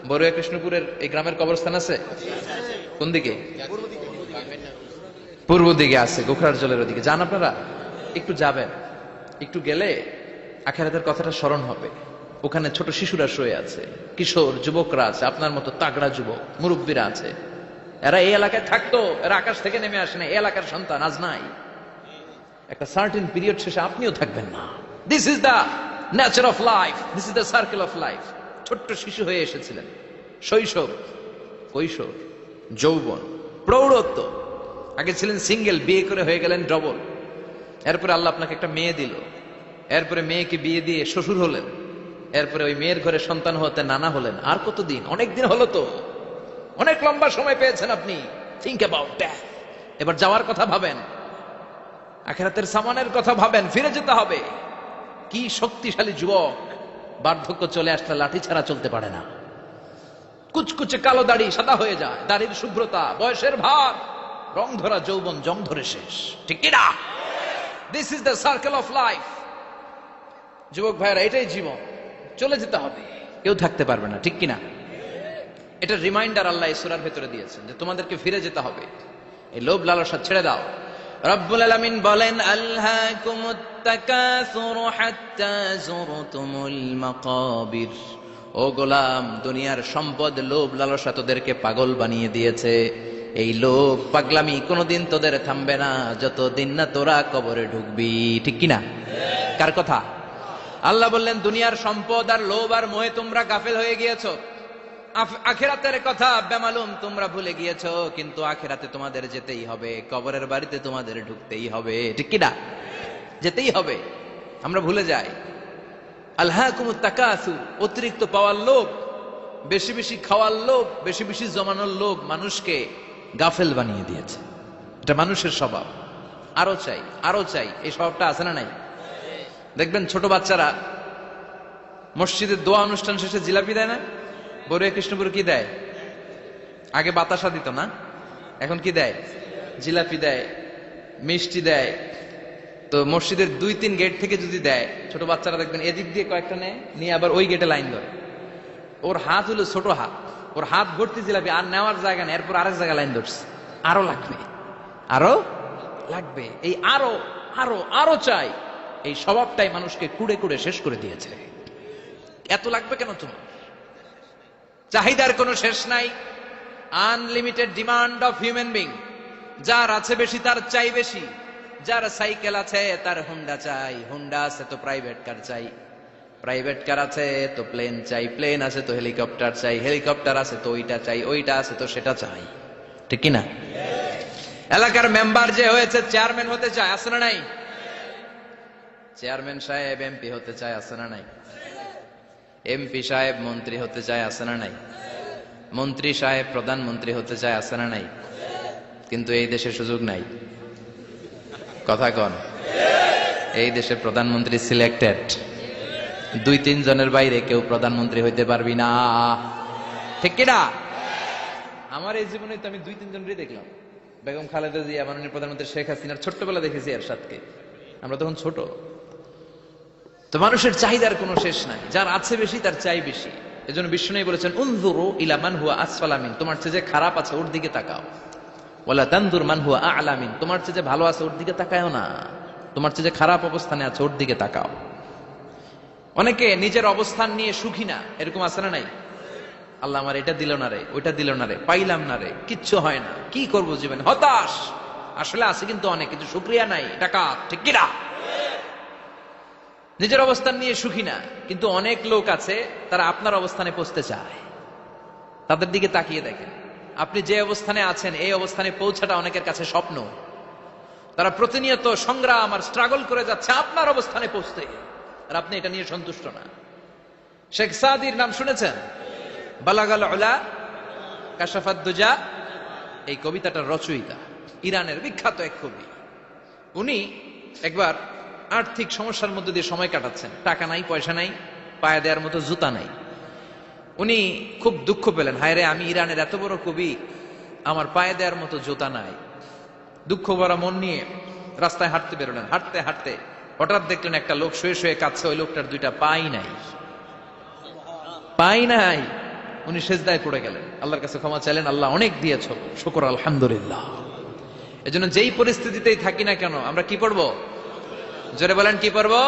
বড়ুয়া কৃষ্ণপুরের এই গ্রামের কবরস্থান আছে কোন দিকে? পূর্ব দিকে আছে, গোখরার জলের ওদিকে। যান আপনারা, একটু যাবেন, একটু গেলে আখিরাতের কথাটা স্মরণ হবে। ওখানে ছোট শিশুরা শুয়ে আছে, কিশোর যুবকরা আছে, আপনার মতো তাগড়া যুবক মুরব্বীরা আছে। এরা এই এলাকায় থাকতো, এরা আকাশ থেকে নেমে আসে না, এই এলাকার সন্তান, আজ নাই। একটা সার্টেন পিরিয়ড শেষে আপনিও থাকবেন না। This is the nature of life, this is the circle of life. ছোট্ট শিশু হয়ে এসেছিলেন, শৈশব, কৈশোর, যৌবন, প্রৌঢ়ত্ব। আগে ছিলেন সিঙ্গেল, বিয়ে করে হয়ে গেলেন ডবল। এরপরে আল্লাহ আপনাকে একটা মেয়ে দিল, এরপরে মেয়েকে বিয়ে দিয়ে শ্বশুর হলেন, এরপরে ওই মেয়ের ঘরে সন্তান হতে নানা হলেন। আর কতদিন? অনেক দিন হলো তো, অনেক লম্বা সময় পেয়েছেন আপনি। Think about that. এবার যাওয়ার কথা ভাবেন, আখিরাতের সামানের কথা ভাবেন, ফিরে যেতে হবে। কি শক্তিশালী যুবক, বার্ধক্য চলে আসলে লাঠি ছাড়া চলতে পারে না। কুচকুচে কালো দাড়ি সাদা হয়ে যায়, দাড়ির শুভ্রতা, বয়সের ভার, রং ধরা যৌবন জং ধরে শেষ, ঠিক কিনা? This is the circle of life. যুবক ভাইরা, এটাই জীবন, চলে যেতে হবে, কেউ থাকতে পারবে না, ঠিক কিনা? এটা রিমাইন্ডার আল্লাহ এই সূরার ভেতরে দিয়েছেন যে তোমাদেরকে ফিরে যেতে হবে। এই লোভ লালসা ছেড়ে দাও। রব্বুল আলামিন বলেন, আলহাকুমুত তাকাসুরু হাত্তা যুরতুমুল মাকাবির। ও গোলাম, দুনিয়ার সম্পদ, লোভ লালসা তোদেরকে পাগল বানিয়ে দিয়েছে। এই লোভ পাগলামি কোনোদিন তোদের থামবে না যতদিন না তোরা কবরে ঢুকবি, ঠিক কিনা? কার কথা? আল্লাহ বললেন, দুনিয়ার সম্পদ আর লোভ আর মোহে তোমরা গাফেল হয়ে গিয়েছো। আখিরাতের কথা বেমালুম তোমরা ভুলে গিয়েছো। কিন্তু আখিরাতে তোমাদের যেতেই হবে, কবরের বাড়িতে তোমাদের ঢুকতেই হবে, ঠিক কিনা? যেতেই হবে, আমরা ভুলে যাই। আলহাকুমুত তাকাসুর, অতিরিক্ত পাওয়ার লোভ, বেশি বেশি খাওয়ার লোভ, বেশি বেশি জমানোর লোভ মানুষকে গাফেল বানিয়ে দিয়েছে। এটা মানুষের স্বভাব। আরো চাই, আরো চাই, এই স্বভাবটা আছে না নাই? দেখবেন ছোট বাচ্চারা মসজিদের দোয়া অনুষ্ঠান শেষে জিলাপি দেয় না? বড়ুয়া কৃষ্ণপুর কি দেয়? আগে বাতাসা দিত না, এখন কি দেয়? জিলাপি দেয়, মিষ্টি দেয়। তো মসজিদের 2-3 গেট থেকে যদি দেয়, ছোট বাচ্চারা দেখবেন এদিক দিয়ে কয়েকটা নেয়, নিয়ে আবার ওই গেটে লাইন ধরে। ওর হাত হলো ছোট হাত, ওর হাত ভর্তি জিলাপি, আর নেওয়ার জায়গা নেই, এরপর আরেক জায়গায় লাইন ধরছে। আরো লাগবে, আরো লাগবে, এই আরো আরো আরো চাই। এই স্বভাবটাই মানুষকে কুড়ে কুড়ে শেষ করে দিয়েছে। এত লাগবে কেন তোমার? চাহিদার কোনো শেষ নাই। Unlimited demand of human being. যার আছে বেশি তার চাই বেশি। যার সাইকেল আছে তার হুন্ডা চাই, হুন্ডা আছে তো প্রাইভেট কার চাই, প্রাইভেট কার আছে তো প্লেন চাই, প্লেন আছে তো হেলিকপ্টার চাই, হেলিকপ্টার আছে তো ওইটা চাই, ওইটা আছে তো সেটা চাই, ঠিক কিনা? এলাকার মেম্বার যে হয়েছে চেয়ারম্যান হতে চায়, আছে না নাই? চেয়ারম্যান সাহেব এমপি হতে চায়, আছে না নাই? এমপি সাহেব মন্ত্রী হতে চায়, আছে না নাই? মন্ত্রী সাহেব প্রধানমন্ত্রী হতে চায়, আছে না নাই? কিন্তু এই দেশে সুযোগ নাই। কথা কন, এই দেশে প্রধানমন্ত্রী সিলেক্টেড। 2-3 জনের বাইরে কেউ প্রধানমন্ত্রী হইতে পারবি না, ঠিক কিনা? আমার এই জীবনে তো আমি 2-3 জনেরই দেখলাম। বেগম খালেদা জিয়া, মাননীয় প্রধানমন্ত্রী শেখ হাসিনার ছোট্টবেলা দেখেছি এরশাদকে, আমরা তখন ছোট। তো মানুষের চাহিদার কোনো শেষ নাই, যার আছে বেশি তার চাই বেশি। এজন্য বিষ্ণু বলেছেন, উনজুরু ইলা মান হুয়া আসফালা মিন, তোমার চেয়ে যে খারাপ আছে ওর দিকে তাকাও। ওয়ালা তানজুর মান হুয়া আ'লা মিন, তোমার চেয়ে যে ভালো আছে ওর দিকে তাকায়ও না, তোমার চেয়ে যে খারাপ অবস্থানে আছে ওর দিকে তাকাও। অনেকে নিজের অবস্থান নিয়ে সুখী না, এরকম আছে না নাই? আল্লাহ আমার এটা দিল না রে, ওইটা দিল না রে, পাইলাম না রে, কিচ্ছু হয় না, কি করবো জীবনে, হতাশ। আসলে আছে কিন্তু অনেক কিছু, শুকরিয়া নাই, টাকা, ঠিক কিনা? নিজের অবস্থান নিয়ে সুখী না, কিন্তু অনেক লোক আছে তারা আপনার অবস্থানে পৌঁছতে চায়। তাদের দিকে তাকিয়ে দেখেন, আপনি যে অবস্থানে আছেন এই অবস্থানে পৌঁছাটা অনেকের কাছে স্বপ্ন। তারা প্রতিনিয়ত সংগ্রাম আর স্ট্রাগল করে যাচ্ছে আপনার অবস্থানে পৌঁছতে, আর আপনি এটা নিয়ে সন্তুষ্ট না। শেখ সাদির নাম শুনেছেন? বালাগাল উলা কাশাফাত দুজা, এই কবিতাটার রচয়িতা, ইরানের বিখ্যাত এক কবি। উনি একবার আর্থিক সমস্যার মধ্যে দিয়ে সময় কাটাচ্ছেন, টাকা নাই, পয়সা নাই, পায়ে দেওয়ার মতো জুতা নাই। উনি খুব দুঃখ পেলেন, হায় রে, আমি ইরানের এত বড় কবি, আমার পায়ে দেওয়ার মতো জুতা নাই। দুঃখ ভরা মন নিয়ে রাস্তায় হাঁটতে বেরোলেন। হাঁটতে হাঁটতে হঠাৎ দেখলেন একটা লোক শুয়ে শুয়ে কাঁদছে, ওই লোকটার 2টা পাই নাই, পাই নাই। উনি সেজদায় পড়ে গেলেন, আল্লাহর কাছে ক্ষমা চাইলেন, আল্লাহ অনেক দিয়েছ, শুকর আলহামদুলিল্লাহ। এজন্য যেই পরিস্থিতিতেই থাকি না কেন আমরা কি পড়বো? জোরে বলেন, কি পড়বো?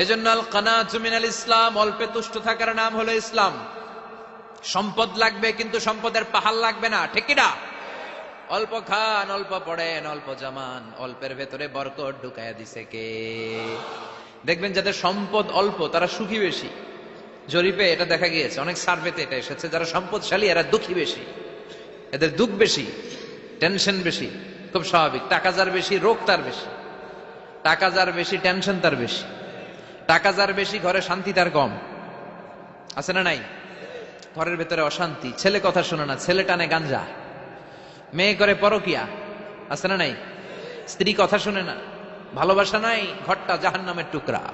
এজন্য আল কানাতু মিনাল ইসলাম, অল্পে তুষ্ট থাকার নাম হলো ইসলাম। সম্পদ লাগবে কিন্তু সম্পদের পাহাড় লাগবে না, ঠিক কিনা? অল্প খান, অল্প পড়েন, অল্প জামান, অল্পের ভেতরে বরকত ঢুকায়া দিছে কে? দেখবেন যাদের সম্পদ অল্প তারা সুখী বেশি। জরিপে এটা দেখা গিয়েছে, অনেক সার্ভেতে এটা এসেছে, যারা সম্পদশালী এরা দুঃখী বেশি, এদের দুঃখ বেশি, টেনশন বেশি। খুব স্বাভাবিক, টাকা যার বেশি রোগ তার বেশি, টাকা যার বেশি টেনশন তার বেশি, টাকা যার বেশি ঘরে শান্তি তার কম, আছে না নাই? ঘরের ভেতরে অশান্তি, ছেলে কথা শোনে না, ছেলে টানে গাঞ্জা, মেয়ে করে পরকিয়া, আছে না নাই? স্ত্রী কথা শুনে না, ভালোবাসা নাই, ঘরটা জাহান্নামের টুকরা।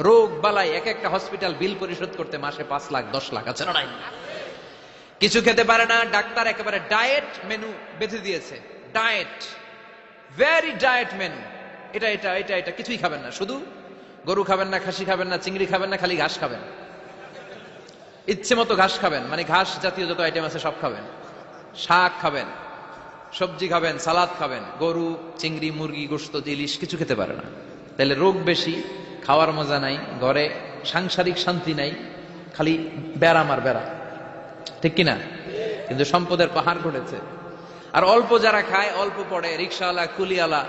রোগ বালাই, এক একটা হসপিটাল বিল পরিশোধ করতে মাসে 5 লাখ 10 লাখ, আছে না নাই? কিছু খেতে পারে না, ডাক্তার একেবারে ডায়েট মেনু বেঁধে দিয়েছে, ডায়েট, ভেরি ডায়েট মেনু, এটা এটা এটা এটা কিছুই খাবেন না, শুধু গরু খাবেন না, খাসি খাবেন না, চিংড়ি খাবেন না, খালি ঘাস খাবেন, ইচ্ছে মতো ঘাস খাবেন, মানে ঘাস জাতীয় যত আইটেম আছে সব খাবেন, শাক খাবেন, সবজি খাবেন, সালাদ খাবেন, গরু, চিংড়ি, মুরগি, গোশত, ইলিশ কিছু খেতে পারে না। তাহলে রোগ বেশি, খাওয়ার মজা নাই, ঘরে সাংসারিক শান্তি নাই, খালি ব্যারাম আর ব্যারাম, ঠিক কিনা? কিন্তু সম্পদের পাহাড় ঘটেছে। আর অল্প যারা খায়, অল্প পড়ে, রিক্সাওয়ালা, কুলিওয়ালা,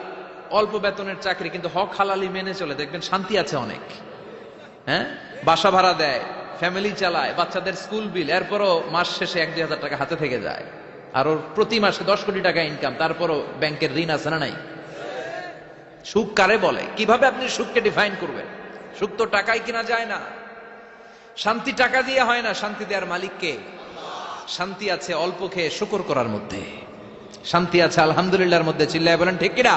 অল্প বেতনের চাকরি, কিন্তু হক হালালি মেনে চলে, দেখবেন শান্তি আছে অনেক। হ্যাঁ, বাসা ভাড়া দেয়, ফ্যামিলি চালায়, বাচ্চাদের স্কুল বিল, এরপরও মাস শেষে 1-2 হাজার টাকা হাতে থেকে যায়। আর ওর প্রতি মাসে 10 কোটি টাকা ইনকাম, তারপরও ব্যাংকের ঋণ আছে না নাই? সুখ কারে বলে? কিভাবে আপনি সুখকে ডিফাইন করবেন? সুখ তো টাকায় কিনা যায় না, শান্তি টাকা দিয়ে হয় না, শান্তি দেওয়ার মালিক কে? শান্তি আছে অল্প খেয়ে শুকর করার মধ্যে, শান্তি আছে আলহামদুলিল্লাহর মধ্যে, চিল্লায় বলেন ঠিক কিনা?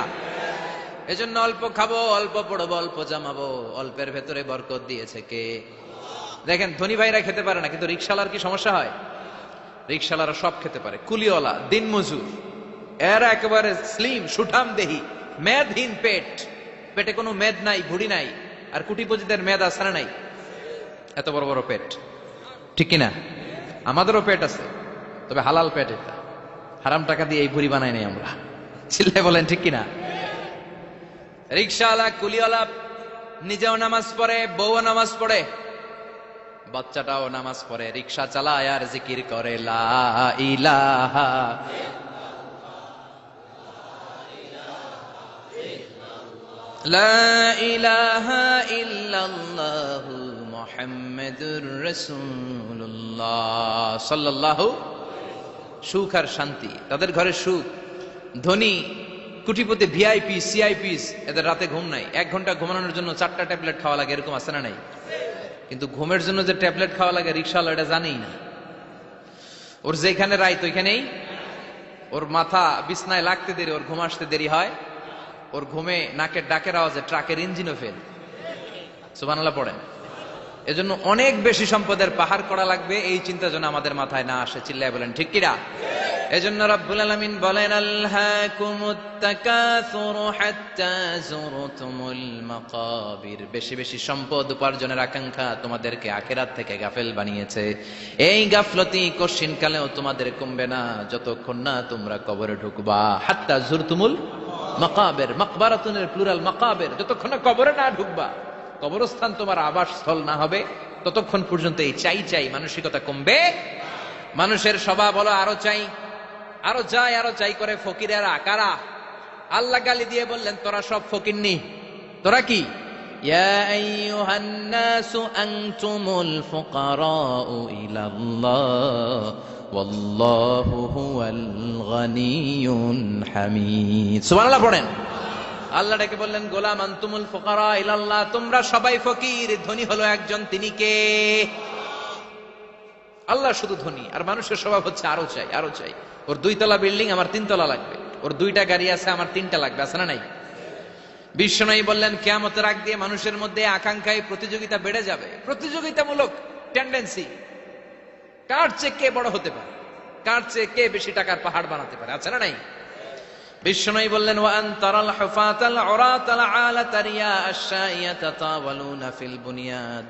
এজন্য অল্প খাবো, অল্প পড়বো, অল্প জামাবো, অল্পের ভেতরে বরকত দিয়েছে কে? দেখেন ধনী ভাইরা খেতে পারে না, কিন্তু রিক্সাওয়ালার কি সমস্যা হয়? রিক্সাওয়ালারা সব খেতে পারে, কুলিওয়ালা, দিনমজুর, এরা একেবারে স্লিম সুঠাম দেহি, মেদহীন পেট, পেটে কোনো মেদ নাই, ভুড়ি নাই। আর কুটিপতিদের মেদ আছে না নাই? এত বড় বড় পেট, ঠিক কিনা? আমাদেরও পেট আছে, তবে হালাল পেট, এটা হারাম টাকা দিয়ে এই ভুড়ি বানাই নাই আমরা, চিল্লায় বলেন ঠিক কিনা? রিক্সাওয়ালা, কুলিওয়ালা নিজেও নামাজ পড়ে, বউও নামাজ পড়ে, বাচ্চাটাও নামাজ পড়ে, রিক্সা চালায় আর জিকির করে লা ইলাহা, লা ইলাহা ইল্লাল্লাহু মুহাম্মাদুর রাসূলুল্লাহ সাল্লাল্লাহু। সুখ আর শান্তি, তাদের ঘরে সুখ, ধনী কুটিপতি ভিআইপি সিআইপিস এদের রাতে ঘুম নাই, 1 ঘন্টা ঘুমানোর জন্য 4টা ট্যাবলেট খাওয়া লাগে, এরকম আছে না নাই? কিন্তু ঘুমের জন্য যে ট্যাবলেট খাওয়া লাগে রিকশাওয়ালা এটা জানেই না। ওর যেখানে রাইত ওইখানেই ওর মাথা বিছনায় লাগতে দেরি, ওর ঘুম আসতে দেরি হয়, ওর ঘুমে নাকের ডাকের আওয়াজে ট্রাকের ইঞ্জিনও ফেল। সুবহানাল্লাহ পড়েন। এজন্য অনেক বেশি সম্পদের পাহাড় করা লাগবে, এই চিন্তা যেন আমাদের মাথায় না আসে। চিল্লায় বলেন ঠিক কিনা? এজন্য রব্বুল আলামিন বলেন আলহাকুমুত তাকাসুর হাত্তা যুরতুমুল মাকাবির। বেশি বেশি সম্পদ উপার্জনের আকাঙ্ক্ষা তোমাদেরকে আখিরাত থেকে গাফেল বানিয়েছে। এই গাফলতি কশিন কালেও তোমাদের কমবে না যতক্ষণ না তোমরা কবরে ঢুকবা। হাত্তা যুরতুমুল মাকাবির, মাকবারাতুনের প্লুরাল মাকাবির, যতক্ষণ না কবরে না ঢুকবা, কবরস্থান তোমার আবাসস্থল না হবে, ততক্ষণ পর্যন্ত এই চাই চাই মানসিকতা কমবে। মানুষের স্বভাব হলো আরো চাই, আরো চাই, আরো চাই করে ফকিরেরা কারা? আল্লাহ গালি দিয়ে বললেন তোরা সব ফকিরনি। তোরা কি? ইয়া আইয়ুহান নাসু আনতুমুল ফুকারাউ ইলাল্লাহ ওয়াল্লাহু হুয়াল গনিয়ুল হামিদ। সুবহানাল্লাহ পড়েন। আল্লাহ ডেকে বললেন গোলাম আনতুমুল ফুকারা ইলাল্লাহ, তোমরা সবাই ফকির, ধনী হলো একজন, তিনি কে? আল্লাহ শুধু ধনী, আর মানুষের স্বভাব হচ্ছে আরো চাই, আরো চাই। ওর 2 তলা বিল্ডিং, আমার 3 তলা লাগবে। ওর 2টা গাড়ি আছে, আমার 3টা লাগবে। আছে না নাই? বিশ্বনবী বললেন কিয়ামতের আগ দিয়ে মানুষের মধ্যে আকাঙ্ক্ষায় প্রতিযোগিতা বেড়ে যাবে, প্রতিযোগিতামূলক টেন্ডেন্সি। কার চেয়ে কে বড় হতে পারে, কার চেয়ে কে বেশি টাকার পাহাড় বানাতে পারে। আছে না নাই? বিশ্বনবী বললেন ওয়া আনতারাল হুফাতাল উরাতাল আলাতা রিয়া আশ-শাইয়াতা তাওয়ালুনা ফিল বুনিয়ান।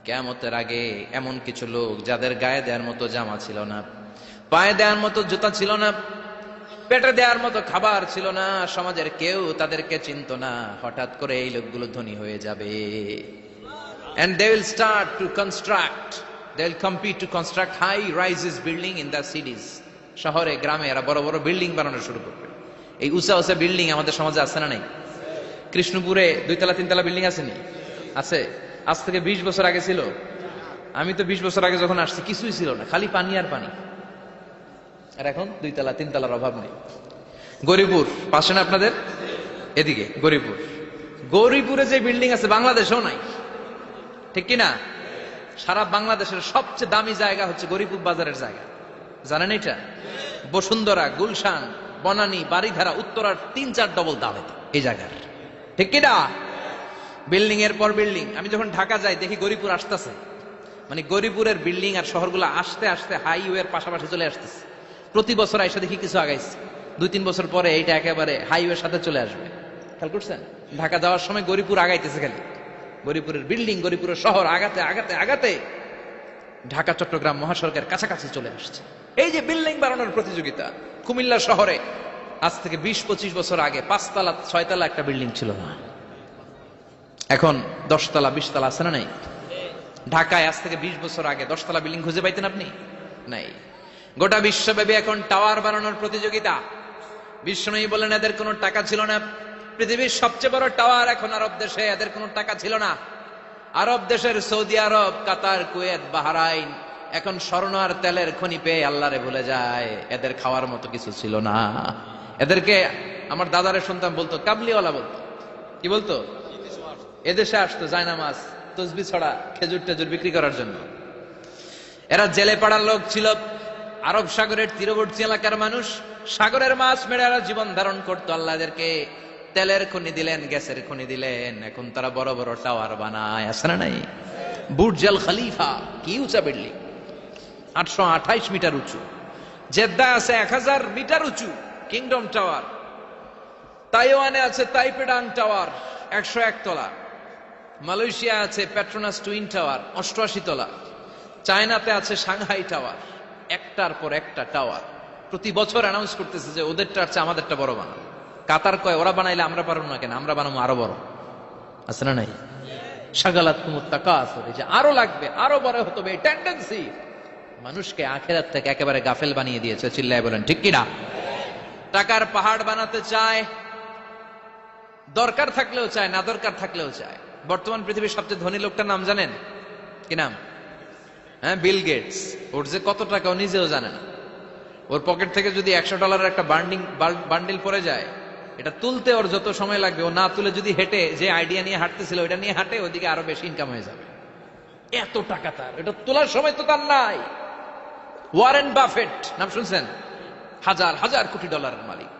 কিয়ামতের আগে এমন কিছু লোক যাদের গায়ে দেওয়ার মতো জামা ছিল না, পায়ে দেওয়ার মতো জুতা ছিল না, পেটে দেওয়ার মতো খাবার ছিল না, সমাজের কেউ তাদেরকে চিনত না, হঠাৎ করে এই লোকগুলো ধনী হয়ে যাবে। And they will start to construct, they will compete to construct high rises building in the cities. শহরে গ্রামে এরা বড় বড় বিল্ডিং বানানো শুরু করবে। এই উঁচা উঁচা বিল্ডিং আমাদের সমাজে আছে না নাই? কৃষ্ণপুরে 2 তলা 3 তলা বিল্ডিং আছে নি? আছে। আজ থেকে 20 বছর আগে ছিল? আমি তো 20 বছর আগে যখন আসছি কিছুই ছিল না, খালি পানি আর পানি। আর এখন 2 তলা 3 তলার অভাব নেই। গরিপুর পাশে না আপনাদের? এদিকে গরিপুর, গরিপুরে যে বিল্ডিং আছে বাংলাদেশেও নাই, ঠিক কিনা? সারা বাংলাদেশের সবচেয়ে দামি জায়গা হচ্ছে গরিপুর বাজারের জায়গা। জানেন এটা? বসুন্ধরা, গুলশান, বনানী, বাড়িধারা, উত্তরার 3-4 ডবল দাম এই জায়গার, ঠিক কিনা? বিল্ডিং এর পর বিল্ডিং। আমি যখন ঢাকা যাই দেখি গরিপুর আসতেছে, মানে গরিপুরের বিল্ডিং আর শহরগুলো আস্তে আস্তে হাইওয়ের পাশাপাশি চলে আসতেছে। প্রতি বছর আইসা দেখি কিছু আগাইছে, 2-3 বছর পরে এইটা একেবারে হাইওয়ের সাথে চলে আসবে। খেয়াল করছেন? ঢাকা যাওয়ার সময় গরিপুর আগাইতেছে, খালি গরিপুরের বিল্ডিং, গরিপুরের শহর আগাতে আগাতে আগাতে ঢাকা চট্টগ্রাম মহাসড়কের কাছাকাছি চলে আসছে। এই যে বিল্ডিং বানানোর প্রতিযোগিতা, কুমিল্লা শহরে আজ থেকে 20-25 বছর আগে 5 তলা 6 তলা একটা বিল্ডিং ছিল না, এখন 10 তলা 20 তলা। আছে না নাই? ঢাকায় আজ থেকে 20 বছর আগে 10 তলা বিল্ডিং খুঁজে পাইতেন আপনি? নাই। গোটা বিশ্বব্যাপী এখন টাওয়ার বানানোর প্রতিযোগিতা। বিশ্বনবী বলেন এদের কোনো টাকা ছিল না। পৃথিবীর সবচেয়ে বড় টাওয়ার এখন আরব দেশে, এদের কোনো টাকা ছিল না। আরব দেশের সৌদি আরব, কাতার, কুয়েত, বাহরাইন এখন স্বর্ণ আর তেলের খনি পেয়ে আল্লাহরে ভুলে যায়। এদের খাওয়ার মতো কিছু ছিল না। এদেরকে আমার দাদারে শুনতাম বলতো কাবলিওয়ালা বলতো। কি বলতো? এদেশে আসতো জায়নামাজ, তসবি ছড়া, খেজুর টেজুর বিক্রি করার জন্য। এরা জেলে পাড়ার লোক ছিল। আরব সাগরের তীরবর্তী এলাকার মানুষ, সাগরের মাছ মেরে এরা জীবন ধারণ করতো। আল্লাহ এদেরকে তেলের খনি দিলেন, গ্যাসের খনি দিলেন, এখন তারা বড় বড় টাওয়ার বানায়। আছে না নাই? বুর্জ আল খলিফা, কি উঁচা বিল্ডিং, 828 মিটার উঁচু। জেদ্দা আছে 1000 মিটার উঁচু কিংডম টাওয়ার। তাইওয়ানে আছে তাইপেডাং টাওয়ার 101 তলা। মালয়েশিয়া আছে পেট্রোনাস টুইন টাওয়ার 88 তলা। চায়নাতে আছে সাংহাই টাওয়ার, একটার পর একটা টাওয়ার। প্রতি বছর অ্যানাউন্স করতেছে যে ওদেরটা আছে আমাদেরটা বড় বানাবো। কাতার কয় ওরা বানাইলে আমরা পারবো না কেন, আমরা বানাবো আরো বড়। আছে না নাই? শাগালাত কুমুত তাকাসুর, যে আরো লাগবে, আরো বড় হতে হবে, এই টেন্ডেন্সি মানুষকে আখিরাত থেকে একেবারে গাফেল বানিয়ে দিয়েছে। চিল্লায় বলেন ঠিক কিনা? টাকার পাহাড় বানাতে চায়, দরকার থাকলেও চায়, না দরকার থাকলেও চায়। বর্তমান পৃথিবীর সবচেয়ে ধনী লোকটার নাম জানেন? কি নাম? হ্যাঁ, বিল গেটস। ওর যে কত টাকা ও নিজেও জানে না। ওর পকেট থেকে যদি $100 একটা বান্ডিল পড়ে যায়, এটা তুলতে ওর যত সময় লাগবে, ও না তুলে যদি হেঁটে যে আইডিয়া নিয়ে হাঁটতেছিল ওইটা নিয়ে হাঁটে, ওদিকে আরো বেশি ইনকাম হয়ে যাবে। এত টাকা তার, এটা তোলার সময় তো তার নাই। ওয়ারেন বাফেট নাম শুনছেন? হাজার হাজার কোটি ডলারের মালিক।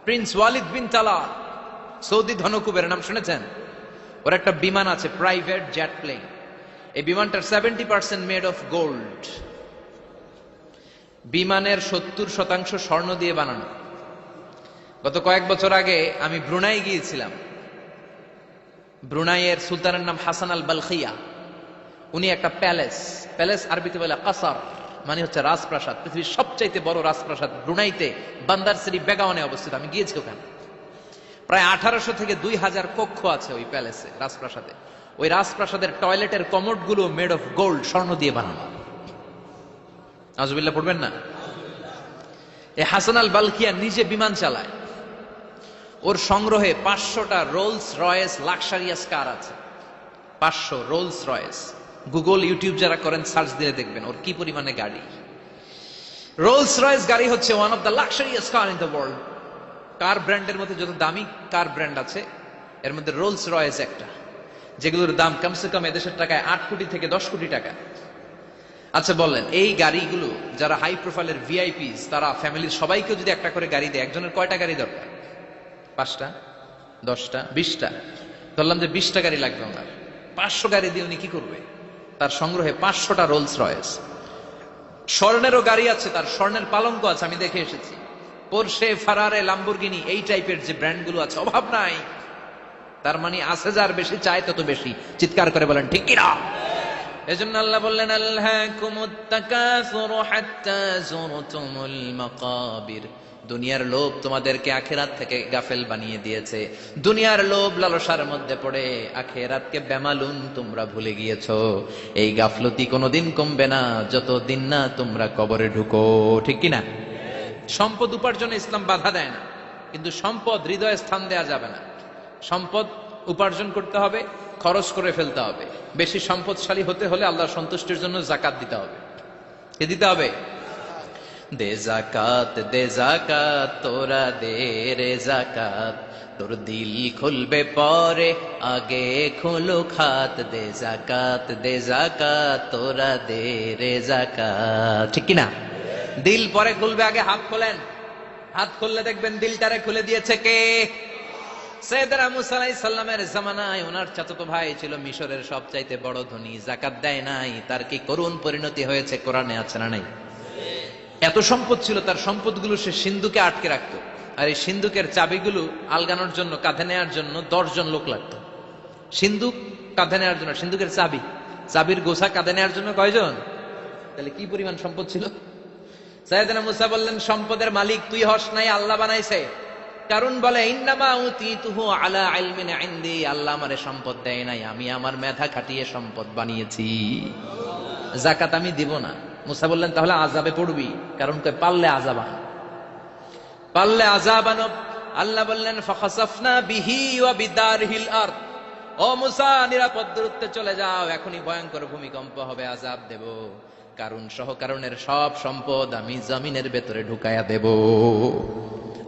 Prince Walid bin Talal, Saudi ধনকুবের নাম শুনেছেন? ওর একটা বিমান আছে, প্রাইভেট জেট প্লেন। এই বিমানটার 70% মেড অফ গোল্ড। বিমানের 70% স্বর্ণ দিয়ে বানানো। গত কয়েক বছর আগে আমি ব্রুনাই গিয়েছিলাম। ব্রুনাইয়ের সুলতানের নাম হাসান আল বালখিয়া। উনি একটা প্যালেস আরবিতে বলে কাসার, মানে হচ্ছে রাজপ্রাসাদ। পৃথিবীর সবচাইতে বড় রাজপ্রাসাদ ব্রুনাইতে বান্দার সিরি বেগাওয়ানে অবস্থিত। আমি গিয়েছি ওখানে। প্রায় 1800 থেকে 2000 কক্ষ আছে ওই প্যালেসে, রাজপ্রাসাদে। ওই রাজপ্রাসাদের টয়লেটের কমোড গুলো মেড অফ গোল্ড, স্বর্ণ দিয়ে বানানো। আউযুবিল্লাহ পড়বেন না? এই হাসান আল বালখিয়া নিজে বিমান চালায়। ওর সংগ্রহে 500টা রোলস রয়েস লাক্সারিয়াস কার আছে। 500 রোলস রয়েস। গুগল ইউটিউব যারা করেন সার্চ দিলে দেখবেন ওর কি পরিমাণে গাড়ি। রোলস রয়েস গাড়ি হচ্ছে one of the luxurious car in the world. Car ব্র্যান্ডের মধ্যে যত দামি কার ব্র্যান্ড আছে এর মধ্যে রোলস রয়েস একটা, যেগুলোর দাম কমসে কম এদেশের টাকায় 8 কোটি থেকে 10 কোটি টাকা। আচ্ছা বললেন, এই গাড়িগুলো যারা হাই প্রোফাইলের ভিআইপিস, তারা ফ্যামিলির সবাইকে যদি একটা করে গাড়ি দেয়, একজনের কয়টা গাড়ি দরকার? 5টা, 10টা, 20টা। ধরলাম যে 20টা গাড়ি লাগবে ওনার। 500 গাড়ি দিয়ে উনি কি করবে? তার সংগ্রহে 500টা রোলস রয়েস। স্বর্ণেরও গাড়ি আছে, তার স্বর্ণের পালঙ্ক আছে, আমি দেখে এসেছি। পোরশে, ফারারে, লাম্বরগিনি, এই টাইপের যে ব্র্যান্ড গুলো আছে, অভাব নাই। তার মানে আছে, যার বেশি চায় তত বেশি। চিৎকার করে বলেন ঠিক কিনা? এজন্য আল্লাহ বললেন আলহাকুমুত তাকাসুরু হাত্তা যুরতুমুল মাকাবির। দুনিয়ার লোভ তোমাদেরকে আখিরাত থেকে গাফেল বানিয়ে দিয়েছে। দুনিয়ার লোভ লালসার মধ্যে পড়ে আখিরাতকে বেমালুম তোমরা ভুলে গিয়েছো। এই গাফলতি কোনোদিন কমবে না যতদিন না তোমরা কবরে ঢুকো। ঠিক কিনা? সম্পদ উপার্জনে ইসলাম বাধা দেয় না, কিন্তু সম্পদ হৃদয়ে স্থান দেয়া যাবে না। সম্পদ উপার্জন করতে হবে, খরচ করে ফেলতে হবে। বেশি সম্পদশালী হতে হলে আল্লাহর সন্তুষ্টির জন্য যাকাত দিতে হবে। কি দিতে হবে? দে জাকাত তোরা দে রে জাকাত, তোর দিল খুলবে পরে আগে খুলো খাত। দে জাকাত তোরা দে রে জাকাত। ঠিক কিনা? দিল পরে খুলবে, আগে হাত খোলেন। হাত খুললে দেখবেন দিলটারে খুলে দিয়েছে কে? সাইয়েদনা মুসা আলাইহিস সালামের জামানায় ওনার চাচাতো ভাই ছিল মিশরের সবচাইতে বড় ধনী, যাকাত দেয় নাই। তার কি করুণ পরিণতি হয়েছে কোরআনে আছে না নাই? এত সম্পদ ছিল, তার সম্পদগুলো সে সিন্ধুকে আটকে রাখতো। আর এই সিন্ধুকের চাবিগুলো আলগানোর জন্য, কাঁধে নেওয়ার জন্য 10 জন লোক লাগতো। সিন্ধুক কাঁধে নেওয়ার জন্য, সিন্ধুকের চাবির গোছা কাঁধে নেওয়ার জন্য কয়জন? তাহলে কি পরিমাণ সম্পদ ছিল? সাইয়েদনা মুসা বললেন, সম্পদের মালিক তুই হস নাই, আল্লাহ বানাইছে। কারণ বলে ইন্নামা উতীতুহু আলা ইলমিন ইনদি, আল্লাহ আমারে সম্পদ দেয় নাই, আমি আমার মেধা খাটিয়ে সম্পদ বানিয়েছি। যাকাত আমি দিব না। মুসা বললেন তাহলে আযাবে পড়বি, কারণ কই পারলে আযাব আনো। আল্লাহ বললেন ফাখাসাফনা বিহি ওয়া বিদারহিল আরদ, ও মুসা নিরাপদ দূরত্বে চলে যাও, এখনই ভয়ঙ্কর ভূমিকম্প হবে, আযাব দেব। কারণ সহ কারণের সব সম্পদ আমি জমিনের ভেতরে ঢুকায়া দেব।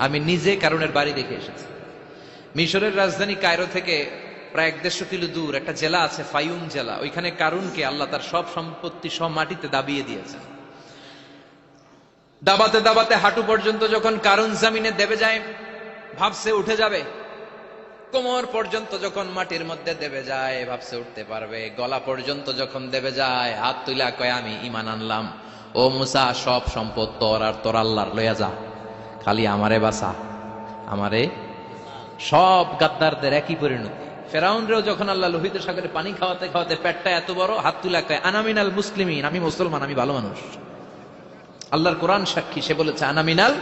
আমি নিজে কারণের বাড়ি দেখে এসেছি। মিশরের রাজধানী কায়রো থেকে প্রায় 150 কিলো দূর একটা জেলা আছে, ফায়ুম জেলা। ওইখানে কারুনকে আল্লাহ তার সব সম্পত্তি সব মাটিতে দাবিয়ে দিয়েছেন। দাবাতে দাবাতে হাঁটু পর্যন্ত যখন কারুন জমিনে দেবে যায়, ভাবছে উঠে যাবে। কোমর পর্যন্ত যখন মাটির মধ্যে দেবে যায়, ভাবছে উঠতে পারবে। গলা পর্যন্ত যখন দেবে যায়, হাত তুলা কয় আমি ঈমান আনলাম। ও মুসা, সব সম্পদ তোর আর তোর আল্লাহর লইয়া যা, খালি আমারে বাঁচা, আমারে। সব গাদ্দারদের একই পরিণতি। ফেরাউনরেও যখন আল্লাহ লোহিত সাগরে পানি খাওয়াতে খাওয়াতে পেটটা এত বড়, হাত তুলা কয় আনা মিনাল মুসলিমিন, আমি মুসলমান, আমি ভালো মানুষ। আল্লাহর কোরআন সাক্ষী, সে বলেছে আনা মিনাল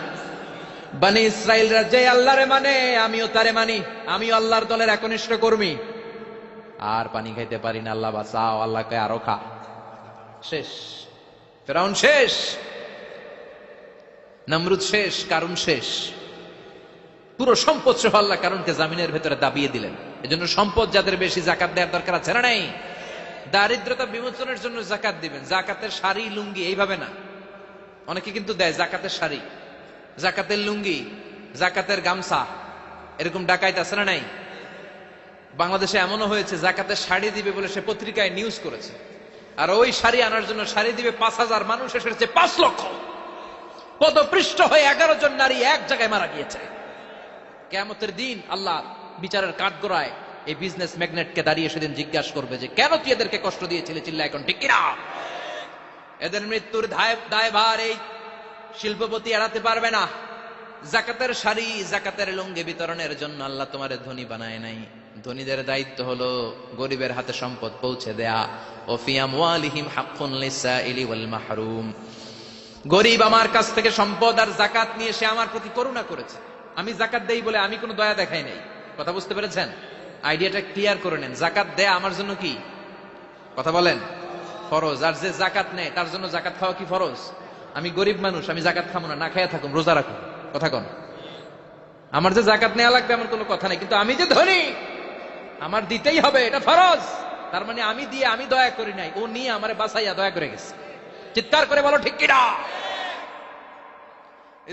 বনি ইসরাইলরা যে আল্লাহরে মানে আমিও তারে মানি, আমিও আল্লাহর দলের একনিষ্ঠ কর্মী। আর পানি খাইতে পারি না, আল্লাহ বাঁচাও। আল্লাহ কয় আরো খা। শেষ, ফেরাউন শেষ, নমরুদ শেষ, কারুন শেষ। পুরো সম্পদ সহ আল্লাহ কারুনকে জামিনের ভেতরে দাবিয়ে দিলেন। এজন্য সম্পদ যাদের বেশি যাকাত দেওয়ার দরকার আছে না নাই? দারিদ্রতা বিমোচনের জন্য যাকাত দিবেন। যাকাতের শাড়ি লুঙ্গি এইভাবে না, অনেকে কিন্তু দেয় জাকাতের শাড়ি, জাকাতের লুঙ্গি, জাকাতের গামছা, এরকম ডাকাইত আছে না নাই? বাংলাদেশে এমনও হয়েছে জাকাতের শাড়ি দিবে বলে সে পত্রিকায় নিউজ করেছে, আর ওই শাড়ি আনার জন্য শাড়ি দিবে 5,000, মানুষ এসেছে 5 লক্ষ। পদপৃষ্ঠ হয়ে 11 জন নারী এক জায়গায় মারা গিয়েছে। কিয়ামতের দিন আল্লাহ বিচারের কাঠগড়ায় এই বিজনেস ম্যাগনেটকে দাঁড়িয়ে সেদিন জিজ্ঞাসা করবে যে কেন তুই এদেরকে কষ্ট দিয়েছিলি? চিল্লা এখন ঠিক কিনা? এদের মৃত্যুর দায়ভার এই শিল্পপতি এড়াতে পারবে না। জাকাতের শাড়ি, জাকাতের লুঙ্গি বিতরণের জন্য আল্লাহ তোমারে ধনী বানায় নাই। ধনীদের দায়িত্ব হলো গরিবের হাতে সম্পদ পৌঁছে দেয়া। ও ফি আমওয়ালিহিম হাক্কুন লিসাইলি ওয়াল মাহরুম। গরিব আমার কাছ থেকে সম্পদ আর জাকাত নিয়ে সে আমার প্রতি করুণা করেছে, আমি জাকাত দেই বলে আমি কোনো দয়া দেখাই নাই। কথা বুঝতে পেরেছেন? আইডিয়াটা ক্লিয়ার করে নেন। জাকাত দেয়া আমার জন্য কি? কথা বলেন, ফরজ। আর যে জাকাত নেয় তার জন্য জাকাত খাওয়া কি ফরজ? আমি গরিব মানুষ, আমি জাকাত খাবো না, না খাইয়া থাকুন, রোজা রাখুন। কথা কন, আমার যে জাকাত নেওয়া লাগবে এমন কোনো কথা নেই, কিন্তু আমি যে ধনী আমার দিতেই হবে, এটা ফরজ। তার মানে আমি দিয়ে আমি দয়া করি নাই, ও নিয়ে আমারে বাঁচাইয়া দয়া করে গেছে। চিৎকার করে বলো ঠিক কিনা?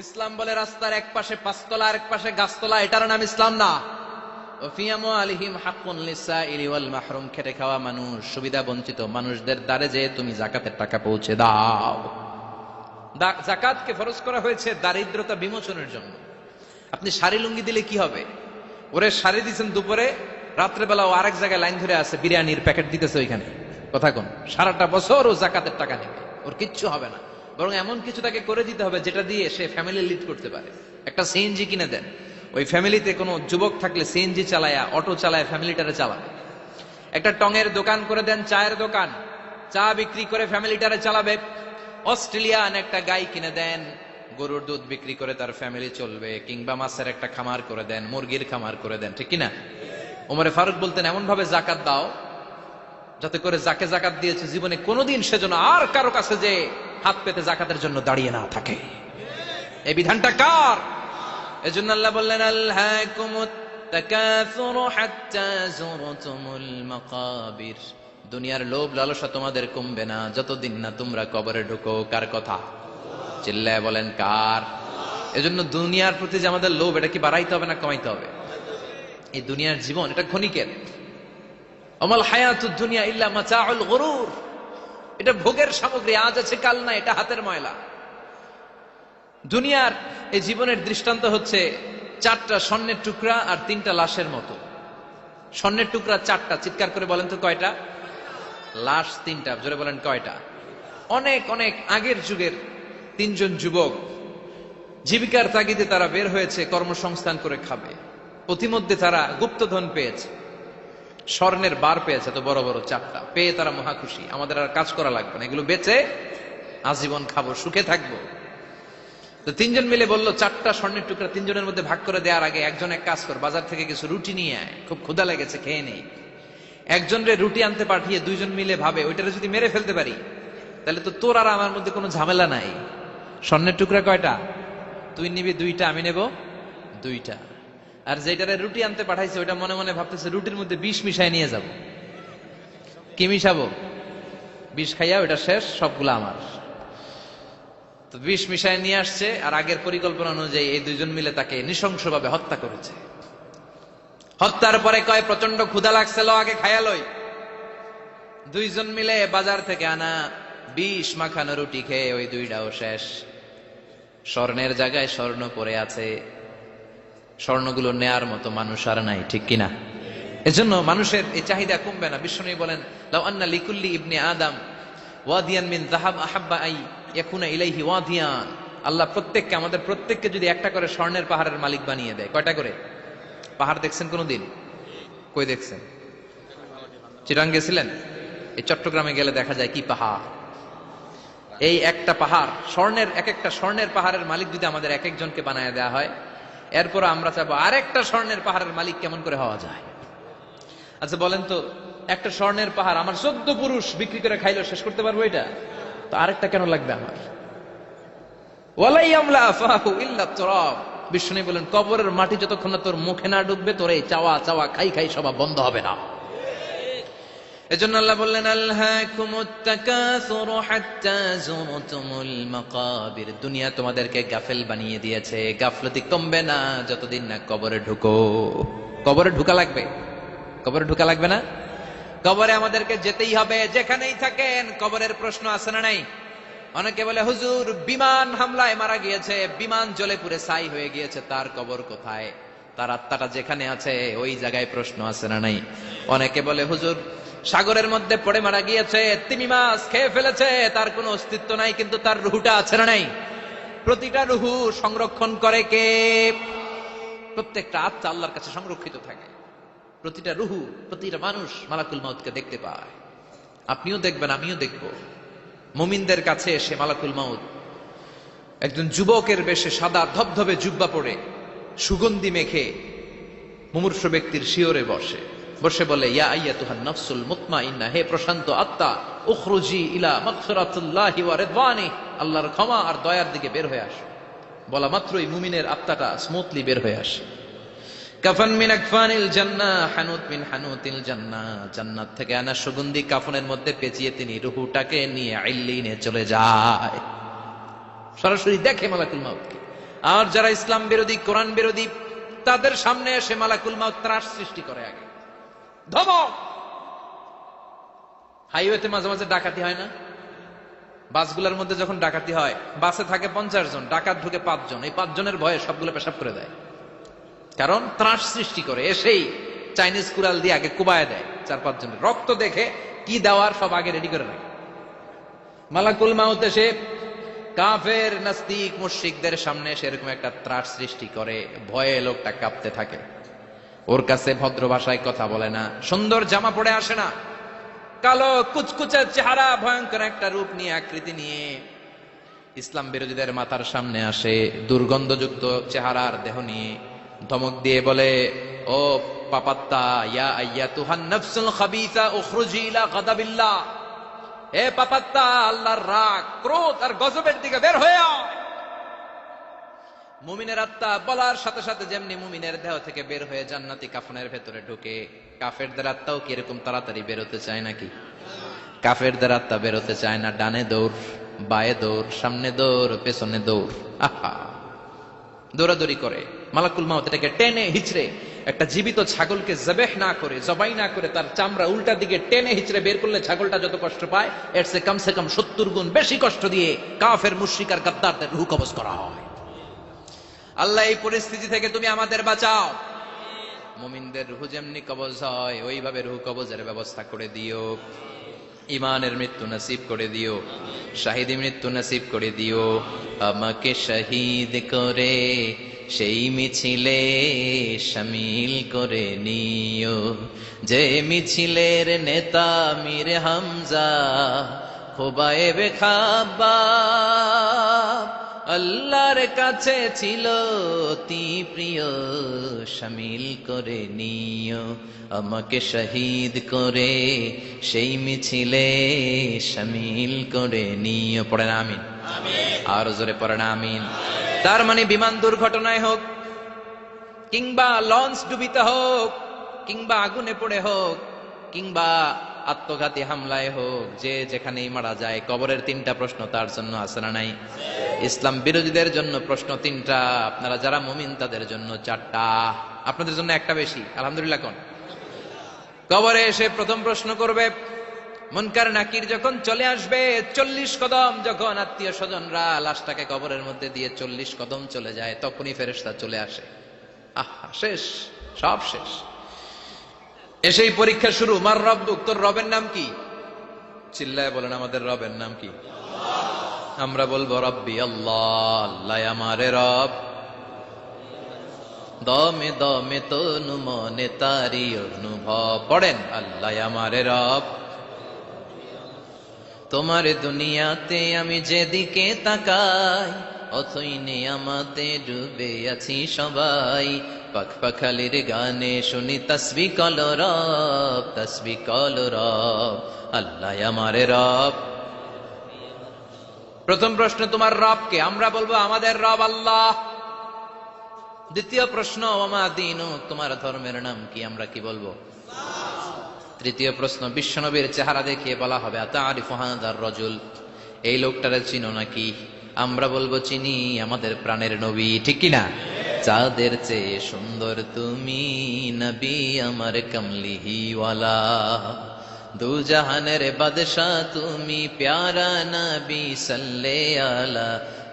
ইসলাম বলে রাস্তার এক পাশে 5 তলা আর এক পাশে গাছতলা, এটার নাম ইসলাম না। খেটে খাওয়া মানুষ, সুবিধা বঞ্চিত মানুষদের দ্বারে যে তুমি জাকাতের টাকা পৌঁছে দাও। জাকাতকে ফরজ করা হয়েছে দারিদ্রতা বিমোচনের জন্য। আপনি শাড়ি লুঙ্গি দিলে কি হবে? ওরে শাড়ি দিচ্ছেন দুপুরে, রাত্রেবেলা ও আরেক জায়গায় লাইন ধরে আছে, বিরিয়ানির প্যাকেট দিতেছে ওইখানে। কথা কোন? সারাটা বছর ও জাকাতের টাকা নেবে, ওর কিচ্ছু হবে না। বরং এমন কিছু তাকে করে দিতে হবে যেটা দিয়ে সে ফ্যামিলি লিড করতে পারে। একটা সিএনজি কিনে দেন, ওই ফ্যামিলিতে কোনো যুবক থাকলে সিএনজি চালায়া, অটো চালায় ফ্যামিলিটারে চালাবে। একটা টঙের দোকান করে দেন, চায়ের দোকান, চা বিক্রি করে ফ্যামিলিটারে চালাবে। অস্ট্রেলিয়ান একটা গাই কিনে দেন, গরুর দুধ বিক্রি করে তার ফ্যামিলি চলবে। কিংবা মাছের একটা খামার করে দেন, মুরগির খামার করে দেন, ঠিক কিনা? ওমরে ফারুক বলতেন এমন ভাবে জাকাত দাও যাতে করে যাকে জাকাত দিয়েছে জীবনে কোনোদিন সেজন্য আর কারো কাছে যে হাত পেতে জাকাতের জন্য দাঁড়িয়ে না থাকে। এই বিধানটা কার? এজন্য আল্লাহ বললেন আলহাকুমুত তাকাসুরু হাত্তা যুরতুমুল মাকাবির। দুনিয়ার লোভ লালসা তোমাদের কমবে না যতদিন না তোমরা কবরে ঢুকো। কার কথা? চিল্লায় বলেন কার? এজন্য দুনিয়ার প্রতি যে আমাদের লোভ, এটা কি বাড়াইতে হবে না কমাইতে হবে? এই দুনিয়ার জীবন এটা ক্ষণিকের। আমাল হায়াতুদ দুনিয়া ইল্লা মাতাউল গুরুর। এটা ভোগের সামগ্রী, আজ আছে কাল না, এটা হাতের ময়লা। দুনিয়ার এই জীবনের দৃষ্টান্ত হচ্ছে 4টা স্বর্ণের টুকরা আর 3টা লাশের মতো। স্বর্ণের টুকরা 4টা, চিৎকার করে বলেন তো কয়টা? লাশ 3টা, জোরে বলেন কয়টা? অনেক অনেক আগের যুগের 3 জন যুবক জীবিকার তাগিদে তারা বের হয়েছে কর্মসংস্থান করে খাবে। প্রতিমধ্যে তারা গুপ্তধন পেয়েছে, স্বর্ণের বার পেয়েছে, তো বড় বড় 4টা পেয়ে তারা মহা খুশি। আমাদের আর কাজ করা লাগবে না, এগুলো বেচে আজীবন খাবো, সুখে থাকবো। তো 3 জন মিলে বললো 4টা স্বর্ণের টুকরা 3 জনের মধ্যে ভাগ করে দেওয়ার আগে একজন এক কাজ কর, বাজার থেকে কিছু রুটি নিয়ে আয়, খুব ক্ষুধা লেগেছে, খেয়ে নেই। একজনরে রুটি আনতে পাঠিয়ে 2 জন মিলে ভাবে ওইটারে যদি মেরে ফেলতে পারি তাহলে তো তোর আর আমার মধ্যে কোনো ঝামেলা নাই। স্বর্ণের টুকরা কয়টা? তুই নিবি 2টা, আমি নেব 2টা। আর যেটারে রুটি আনতে পাঠাইছে ওইটা মনে মনে ভাবতেছে রুটির মধ্যে বিষ মিশাই নিয়ে যাব। কি মিশাবো? বিষ খাইয়া ওইটা শেষ, সবগুলো আমার। তো বিষ মিশাই নিয়ে আসছে, আর আগের পরিকল্পনা অনুযায়ী এই 2 জন মিলে তাকে নৃশংসভাবে হত্যা করেছে। হত্যার পরে কয় প্রচন্ড ক্ষুধা লাগছে, লো আগে খাইয়া লই। 2 জন মিলে বাজার থেকে আনা বিষ মাখানো রুটি খেয়ে ওই 2টাও শেষ। স্বর্ণের জায়গায় স্বর্ণ পড়ে আছে, স্বর্ণগুলো নেয়ার মতো মানুষ আর নাই, ঠিক কিনা? এজন্য মানুষের এই চাহিদা কমবে না। বিষ্ণু বলেন লাউ আন্না লিকুল্লি ইবনে আদম ওয়াদিয়ান মিন যাহাব আহাব্বা আই ইয়াকুনা ইলাইহি ওয়াদিয়ান। আল্লাহ প্রত্যেককে, আমাদের প্রত্যেককে যদি একটা করে স্বর্ণের পাহাড়ের মালিক বানিয়ে দেয়। কয়টা করে পাহাড় দেখছেন কোনদিন? কই দেখছেন? চিরাং গেছিলেন? এই চট্টগ্রামে গেলে দেখা যায় কি পাহাড়। এই একটা পাহাড় স্বর্ণের, এক একটা স্বর্ণের পাহাড়ের মালিক যদি আমাদের এক একজনকে বানায় দেওয়া হয়, এরপর আমরা চাইবো আরেকটা স্বর্ণের পাহাড়ের মালিক কেমন করে হওয়া যায়। আচ্ছা বলেন তো, একটা স্বর্ণের পাহাড় আমার 14 পুরুষ বিক্রি করে খাইলেও শেষ করতে পারবো এটা? তো আরেকটা কেন লাগবে আমার? ওয়ালাই আমলা আফাহু ইল্লা তুরাব। বিষ্ণু বলেন কবরের মাটি যতক্ষণ না তোর মুখে না ঢুকবে তোর এই চাওয়া চাওয়া খাই খাই স্বভাব বন্ধ হবে না। এজন্য আল্লাহ বললেন আলহাকুমুত তাকাসুরু হাত্তা যুরতুমুল মাকাবির, দুনিয়া তোমাদেরকে গাফেল বানিয়ে দিয়েছে, গাফলতি কমবে না যতদিন না কবরে ঢুকো। কবরে ঢুকা লাগবে, কবরে ঢুকা লাগবে না? কবরে আমাদেরকে যেতেই হবে, যেখানেই থাকেন। কবরের প্রশ্ন আছে না নাই? অনেকে বলে হুজুর বিমান হামলায় মারা গিয়েছে, বিমান জ্বলে পুড়ে ছাই হয়ে গিয়েছে, তার কবর কোথায়? তার আত্মাটা যেখানে আছে ওই জায়গায় প্রশ্ন আছে না নাই? অনেকে বলে হুজুর সাগরের মধ্যে পড়ে মারা গিয়েছে, তিমি মাছ খেয়ে ফেলেছে, তার কোনো অস্তিত্ব নাই, কিন্তু তার রুহুটা আছে না নাই? প্রতিটা রুহু সংরক্ষণ করে কে? প্রত্যেকটা আত্মা আল্লাহর কাছে সংরক্ষিত থাকে। প্রতিটা রুহু, প্রতিটা মানুষ মালাকুল মাউতকে দেখতে পায়। আপনিও দেখবেন, আমিও দেখব। মুমিনদের কাছে এসে মালাকুল মাউত একজন যুবকের বেশে সাদা ধবধবে জুব্বা পরে সুগন্ধি মেখে মুমূর্ষ ব্যক্তির শিয়রে বসে বসে বলে, ইয়া আইয়াতুহান নাফসুল মুতমাইন্নাহ, হে প্রশান্ত আত্মা, উখরুজি ইলা মাগফিরাতিল্লাহি ওয়া রিদওয়ানি, আল্লাহর ক্ষমা আর দয়ার দিকে বের হয়ে আসো। বলা মাত্রই মুমিনের আত্মাটা স্মুথলি বের হয়ে আসে। কাফান মিন আকফানিল জান্নাহ, হানুত মিন হানুতিল জান্নাহ, জান্নাত থেকে আনা সুগন্ধি কাফনের মধ্যে পেঁচিয়ে তিনি রূহটাকে নিয়ে ইল্লিনে চলে যায়। সরাসরি দেখে মালাকুল মাউতকে। আর যারা ইসলাম বিরোধী, কোরআন বিরোধী, তাদের সামনে এসে মালাকুল মাউত ত্রাস সৃষ্টি করে। আগে ধমক। হাইওয়েতে মাঝে মাঝে ডাকাতি হয় না? বাসগুলোর মধ্যে যখন ডাকাতি হয়, বাসে থাকে 50 জন, ডাকাত ঢুকে 5 জন, এই 5 জনের ভয়ে সবগুলো পেশাব করে দেয়। কারণ ত্রাস সৃষ্টি করে। এসেই চাইনিজ কুড়াল দিয়ে আগে কুবায় দেয় 4-5 জনের। রক্ত দেখে কি দেওয়ার সব আগে রেডি করে রাখে। মালাকুল মাউত এসে কাফের নাস্তিক মুশরিকদের সামনে এসে এরকম একটা ত্রাস সৃষ্টি করে, ভয়ে লোকটা কাঁপতে থাকে। ওর কাছে ভদ্র ভাষায় কথা বলে না, সুন্দর জামা পরে আসে না, কালো কুচকুচে চেহারা, ভয়ঙ্কর একটা রূপ নিয়ে, আকৃতি নিয়ে ইসলাম বিরোধীদের মাথার সামনে আসে, দুর্গন্ধযুক্ত চেহারার দেহ নিয়ে ধমক দিয়ে বলে, ও পাপাত্তা, ইয়া আইয়াতুহান নাফসুল খাবিসা উখরুজি ইলা গাদাবিল্লাহ, হে পাপাত্তা, আল্লাহর রাগ, ক্রোধ আর গজবের দিকে বের হয়ে আও। মুমিনের আত্মা বলার সাথে সাথে যেমনি মুমিনের দেহ থেকে বের হয়ে জান্নাতি কাফনের ভেতরে ঢুকে, কাফেরদের আত্মাও কি এরকম তাড়াতাড়ি বেরোতে চায় নাকি? কাফেরদের আত্মা বেরোতে চায় না। ডানে দৌড়, বায়ে দৌড়, সামনে দৌড়, পেছনে দৌড়, আহা, দৌড়াদৌড়ি করে। মালাকুল মাউত এটাকে টেনে হিচড়ে, একটা জীবিত ছাগলকে জবেহ না করে, জবাই না করে, তার চামড়া উল্টা দিকে টেনে হিচড়ে বের করলে ছাগলটা যত কষ্ট পায়, এর চেয়ে কমসে কম 70 গুণ বেশি কষ্ট দিয়ে কাফের মুশরিক আর গাদ্দারদের রূহ কবজ করা হয়। আল্লাহ এই পরিস্থিতি থেকে তুমি আমাদের বাঁচাও। মুমিনদের রূহ যেমনি কবজ হয়, ওইভাবে রূহ কবজের ব্যবস্থা করে দিও। ইমানের মৃত্যু নসিব করে দিও, শাহিদি মৃত্যু নসিব করে দিও। আমাকে শহীদ করে সেই মিছিলে শামিল করে নিও, যে মিছিলের নেতা মীর হামজা, খোবায়েবে খাব্বাব, আল্লাহর কাছে ছিল অতি প্রিয়, শামিল করে নিও। আমাকে শহীদ করে সেই মিছিলে শামিল করে নিও। পড়েন আমিন। আর জোরে পড়েন আমিন। তার মানে বিমান দুর্ঘটনায় হোক, কিংবা লঞ্চ ডুবিতে হোক, কিংবা আগুনে পড়ে হোক, কিংবা আত্মঘাতী হামলায় হোক, যে যেখানেই মারা যায়, কবরের 3টা প্রশ্ন তার জন্য আছে না নাই? ইসলাম বিরোধীদের জন্য প্রশ্ন 3টা, আপনারা যারা মুমিন তাদের জন্য 4টা, আপনাদের জন্য একটা বেশি। আলহামদুলিল্লাহ। কোন কবরে এসে প্রথম প্রশ্ন করবে মুনকার নাকির যখন চলে আসবে, 40 কদম যখন আত্মীয় স্বজনরা লাশটাকে কবরের মধ্যে দিয়ে 40 কদম চলে যায়, তখনই ফেরেশতা চলে আসে। আহা, শেষ, সব শেষ। এসেই পরীক্ষা শুরু। মার রব্বুক, তোর রবের নাম কি? চিল্লায় বলেন, আমাদের রবের নাম কি? আমরা বলবো রব্বি আল্লাহ, আল্লাহ আমারে রব। দমে দমে তনু মনে তারি অনুভব। পড়েন, আল্লাহ আমারে রব। তোমার দুনিয়াতে আমি যেদিকে তাকাই, অথই নিয়ামতে ডুবে আছি সবাই। পাখ পাখালির গানে শুনি তাসবিহ কল রব, তাসবিহ কল রব, আল্লাহ আমারে রব। প্রথম প্রশ্ন, তোমার রব কে? আমরা বলবো আমাদের রব আল্লাহ। দ্বিতীয় প্রশ্ন, ওমা দীনু, তোমার ধর্মের নাম কি? আমরা কি বলবো? তৃতীয় প্রশ্ন, বিশ্বনবীর চেহারা দেখিয়ে বলা হবে আতারিফু হাযার রাজুল, এই লোকটারে চিনো নাকি? আমরা বলবো চিনি, আমাদের প্রাণের নবী, ঠিক কি না? চাঁদের চেয়ে সুন্দর তুমি নবী আমার কমলিহিওয়ালা, দু জাহানের বাদশা তুমি প্যারা নবী সাল্লে আলা,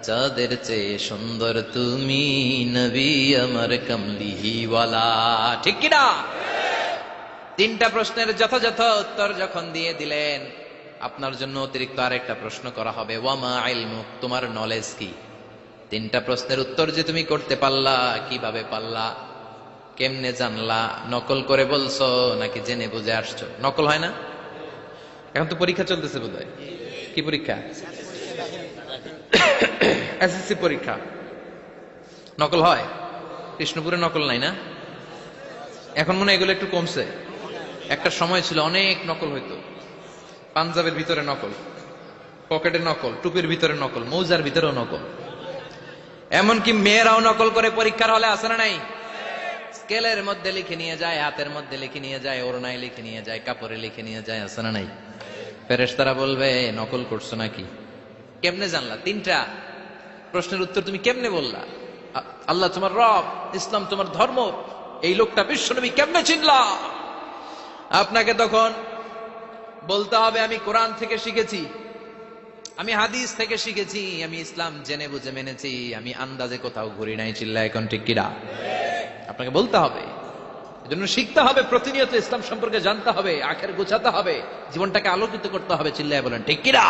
চাঁদের চেয়ে সুন্দর তুমি নবী আমার কমলিহিওয়ালা, ঠিক কি না? তিনটা প্রশ্নের যথাযথ উত্তর যখন দিয়ে দিলেন, আপনার জন্য অতিরিক্ত আরেকটা প্রশ্ন করা হবে, ওয়ামা ইলমুক, তোমার নলেজ কি? তিনটা প্রশ্নের উত্তর যে তুমি করতে পারলা, কিভাবে পারলা, কেমনে জানলা? নকল করে বলছো নাকি জেনে বুঝে আসছো? নকল হয় না? এখন তো পরীক্ষা চলতেছে বোধহয়। কি পরীক্ষা? এসএসসি পরীক্ষা। নকল হয়? কৃষ্ণপুরে নকল নাই না? এখন মনে হয় এগুলো একটু কমছে। একটা সময় ছিল অনেক নকল হইতো। পাঞ্জাবের ভিতরে নকল, পকেটে নকল, টুপির ভিতরে নকল, মৌজার ভিতরেও নকল, এমনকি মেয়েরাও নকল করে পরীক্ষার হলে আসে না নাই? স্কেলের মধ্যে লিখে নিয়ে যায়, হাতের মধ্যে লিখে নিয়ে যায়, ওড়নায় লিখে নিয়ে যায়, কাপড়ে লিখে নিয়ে যায়, আসে না নাই? ফেরেশতারা বলবে নকল করছো নাকি? কেমনে জানলা? তিনটা প্রশ্নের উত্তর তুমি কেমনে বললা? আল্লাহ তোমার রব, ইসলাম তোমার ধর্ম, এই লোকটা বিশ্বনবী, কেমনে চিনলা? আপনাকে তখন বলতে হবে আমি কোরআন থেকে শিখেছি, আমি হাদিস থেকে শিখেছি, আমি ইসলাম জেনে বুঝে মেনেছি, আমি আন্দাজে কোথাও ঘুরি নাই। চিল্লা এখন ঠিক কিনা? আপনাকে বলতে হবে, এজন্য শিখতে হবে, প্রতিনিয়ত ইসলাম সম্পর্কে জানতে হবে, আখের গোছাতে হবে, জীবনটাকে আলোকিত করতে হবে। চিল্লায় বলেন ঠিক কিনা?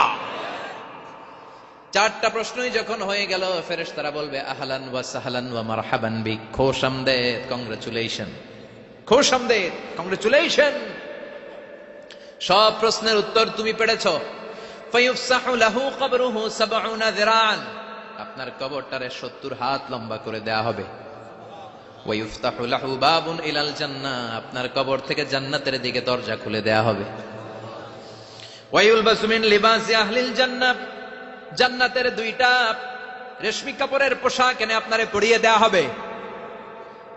চারটা প্রশ্নই যখন হয়ে গেল, ফেরেশতারা বলবে আহলান ওয়া সাহলান ওয়া মারহাবান বিক, খোশামদেদ, কংগ্রাচুলেশন, খোশামদেদ, কংগ্রাচুলেশন, সব প্রশ্নের উত্তর তুমি পেরেছো। ফায়ুফসাহু লাহু কবরুহু ৭০ যিরান, আপনার কবরটারে ৭০ হাত লম্বা করে দেয়া হবে। ওয়ায়ুফতাহু লাহু বাবুন ইলাল জান্নাহ, আপনার কবর থেকে জান্নাতের দিকে দরজা খুলে দেয়া হবে। ওয়ায়ুলবাসু মিন লিবাসি আহলিল জান্নাহ, জান্নাতের দুইটা রেশমি কাপড়ের পোশাক এনে আপনারে পরিয়ে দেয়া হবে।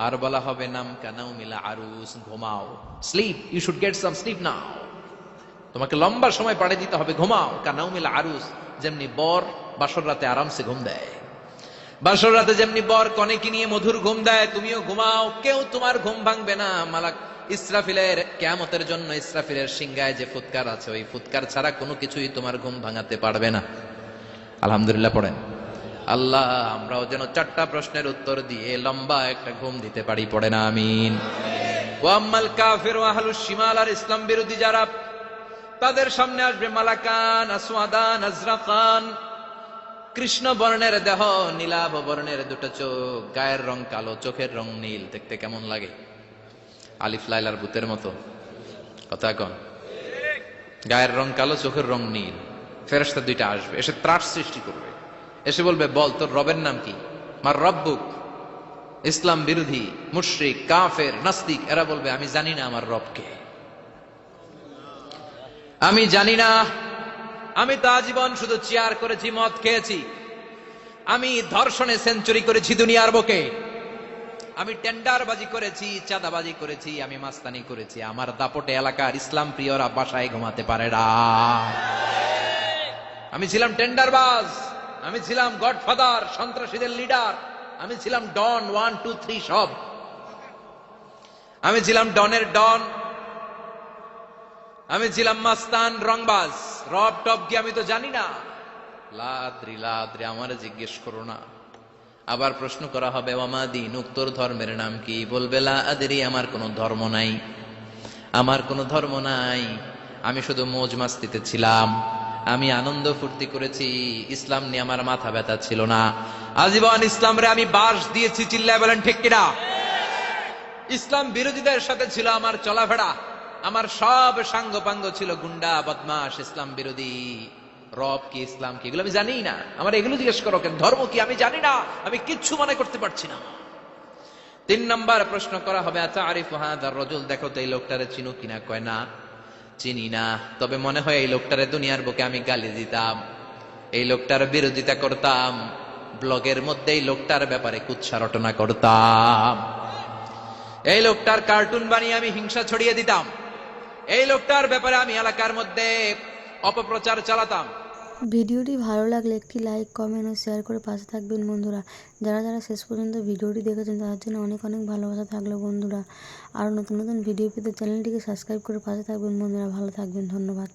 আর বলা হবে নাম কানাউ মিলা আরুস, ঘুমাও, sleep, you should get some sleep now, তোমাকে লম্বা সময় পাড়ে দিতে হবে, ঘুমাও। কানাউ মিলা আরুস, যেমনি বর বাসর রাতে আরামসে ঘুম দেয়, বাসর রাতে যেমনি বর কনেকে নিয়ে মধুর ঘুম দেয়, তুমিও ঘুমাও, কেউ তোমার ঘুম ভাঙবে না। মালাক ইসরাফিলের, কিয়ামতের জন্য ইসরাফিলের সিংহায় যে ফুৎকার আছে, ওই ফুৎকার ছাড়া কোনো কিছুই তোমার ঘুম ভাঙাতে পারবে না। আলহামদুলিল্লাহ পড়েন। আল্লাহ আমরাও যেন চারটা প্রশ্নের উত্তর দিয়ে লম্বা একটা ঘুম দিতে পারি, পড়েন আমিন। ওয়াম্মাল কাফির ওয়া আহলুশ শিমাল, আর ইসলাম বিরোধী যারা, তাদের সামনে আসবে মালাকান আসওয়াদান আজরাকান, কৃষ্ণ বর্ণের দেহ, নীলাভ বর্ণের দুটো চোখ, গায়ের রং কালো, চোখের রং নীল। দেখতে কেমন লাগে? আলিফ লাইলার ভূতের মতো। কথা কন। গায়ের রং কালো, চোখের রং নীল। ফেরেশতা দুইটা আসবে, এসে ত্রাস সৃষ্টি করবে, এসে বলবে বল তোর রবের নাম কি? মার রব্বুক। ইসলাম বিরোধী মুশরিক, কাফের, নাস্তিক এরা বলবে আমি জানি না আমার রবকে, আমি জানি না, আমি তো আজীবন শুধু চেয়ার করেছি, মদ খেয়েছি, আমি ধর্ষণে সেঞ্চুরি করেছি দুনিয়ার বুকে, আমি টেন্ডারবাজি করেছি, চাঁদাবাজি করেছি, আমি মাস্তানি করেছি, আমার দাপটে এলাকার ইসলাম প্রিয়রা বাসায় ঘুমাতে পারে না। আমি ছিলাম টেন্ডারবাজ, আমি ছিলাম গডফাদার, সন্ত্রাসীদের লিডার, আমি ছিলাম ডন 1 2 3 সব, আমি ছিলাম ডনের ডন, আমি ছিলাম মাস্তান, রংবাজ, রব টপ কি আমি তো জানি না। লাদ্রি লাদ্রি, আমারে জিজ্ঞেস করো না। আবার প্রশ্ন করা হবে ওয়ামা দীনুক, তোর ধর্মের নাম কি? বলবে লা আদরি, আমার কোনো ধর্ম নাই, আমার কোনো ধর্ম নাই, আমি শুধু মৌজ মাস্তিতে ছিলাম, আমি আনন্দ ফুর্তি করেছি, ইসলাম নিয়ে আমার মাথা ব্যথা ছিল না, আজীবন ইসলামরে আমি বাস দিয়েছি। চিল্লায় বলেন ঠিক কিনা? ইসলাম বিরোধীদের সাথে ছিল আমার চলাফেরা, আমার সব সাঙ্গপাঙ্গ ছিল গুন্ডা বদমাশ, ইসলাম বিরোধী। রব কি, ইসলাম কি, এগুলো আমি জানি না। আমার এগুলো জিজ্ঞেস করো কেন? ধর্ম কি আমি জানি না, আমি কিচ্ছু মনে করতে পারছি না। 3 নাম্বার প্রশ্ন করা হবে আতারিফু হাযার রাজুল, দেখো তো এই লোকটারে চিনো কিনা? কয় না, চিনি না, তবে মনে হয় এই লোকটারে দুনিয়ার বুকে আমি গালি দিতাম, এই লোকটার বিরোধিতা করতাম, ব্লগের মধ্যে এই লোকটার ব্যাপারে কুৎসা রটনা করতাম, এই লোকটার কার্টুন বানিয়ে আমি হিংসা ছড়িয়ে দিতাম, এই লোকটার ব্যাপারে আমি এলাকার মধ্যে অপপ্রচার চালাতাম। ভিডিওটি ভালো লাগলে একটি লাইক, কমেন্ট ও শেয়ার করে পাশে থাকবেন বন্ধুরা। যারা যারা শেষ পর্যন্ত ভিডিওটি দেখেছেন তাদের জন্য অনেক অনেক ভালোবাসা থাকলো বন্ধুরা। আর নতুন নতুন ভিডিও পেতে চ্যানেলটিকে সাবস্ক্রাইব করে পাশে থাকবেন বন্ধুরা। ভালো থাকবেন, ধন্যবাদ।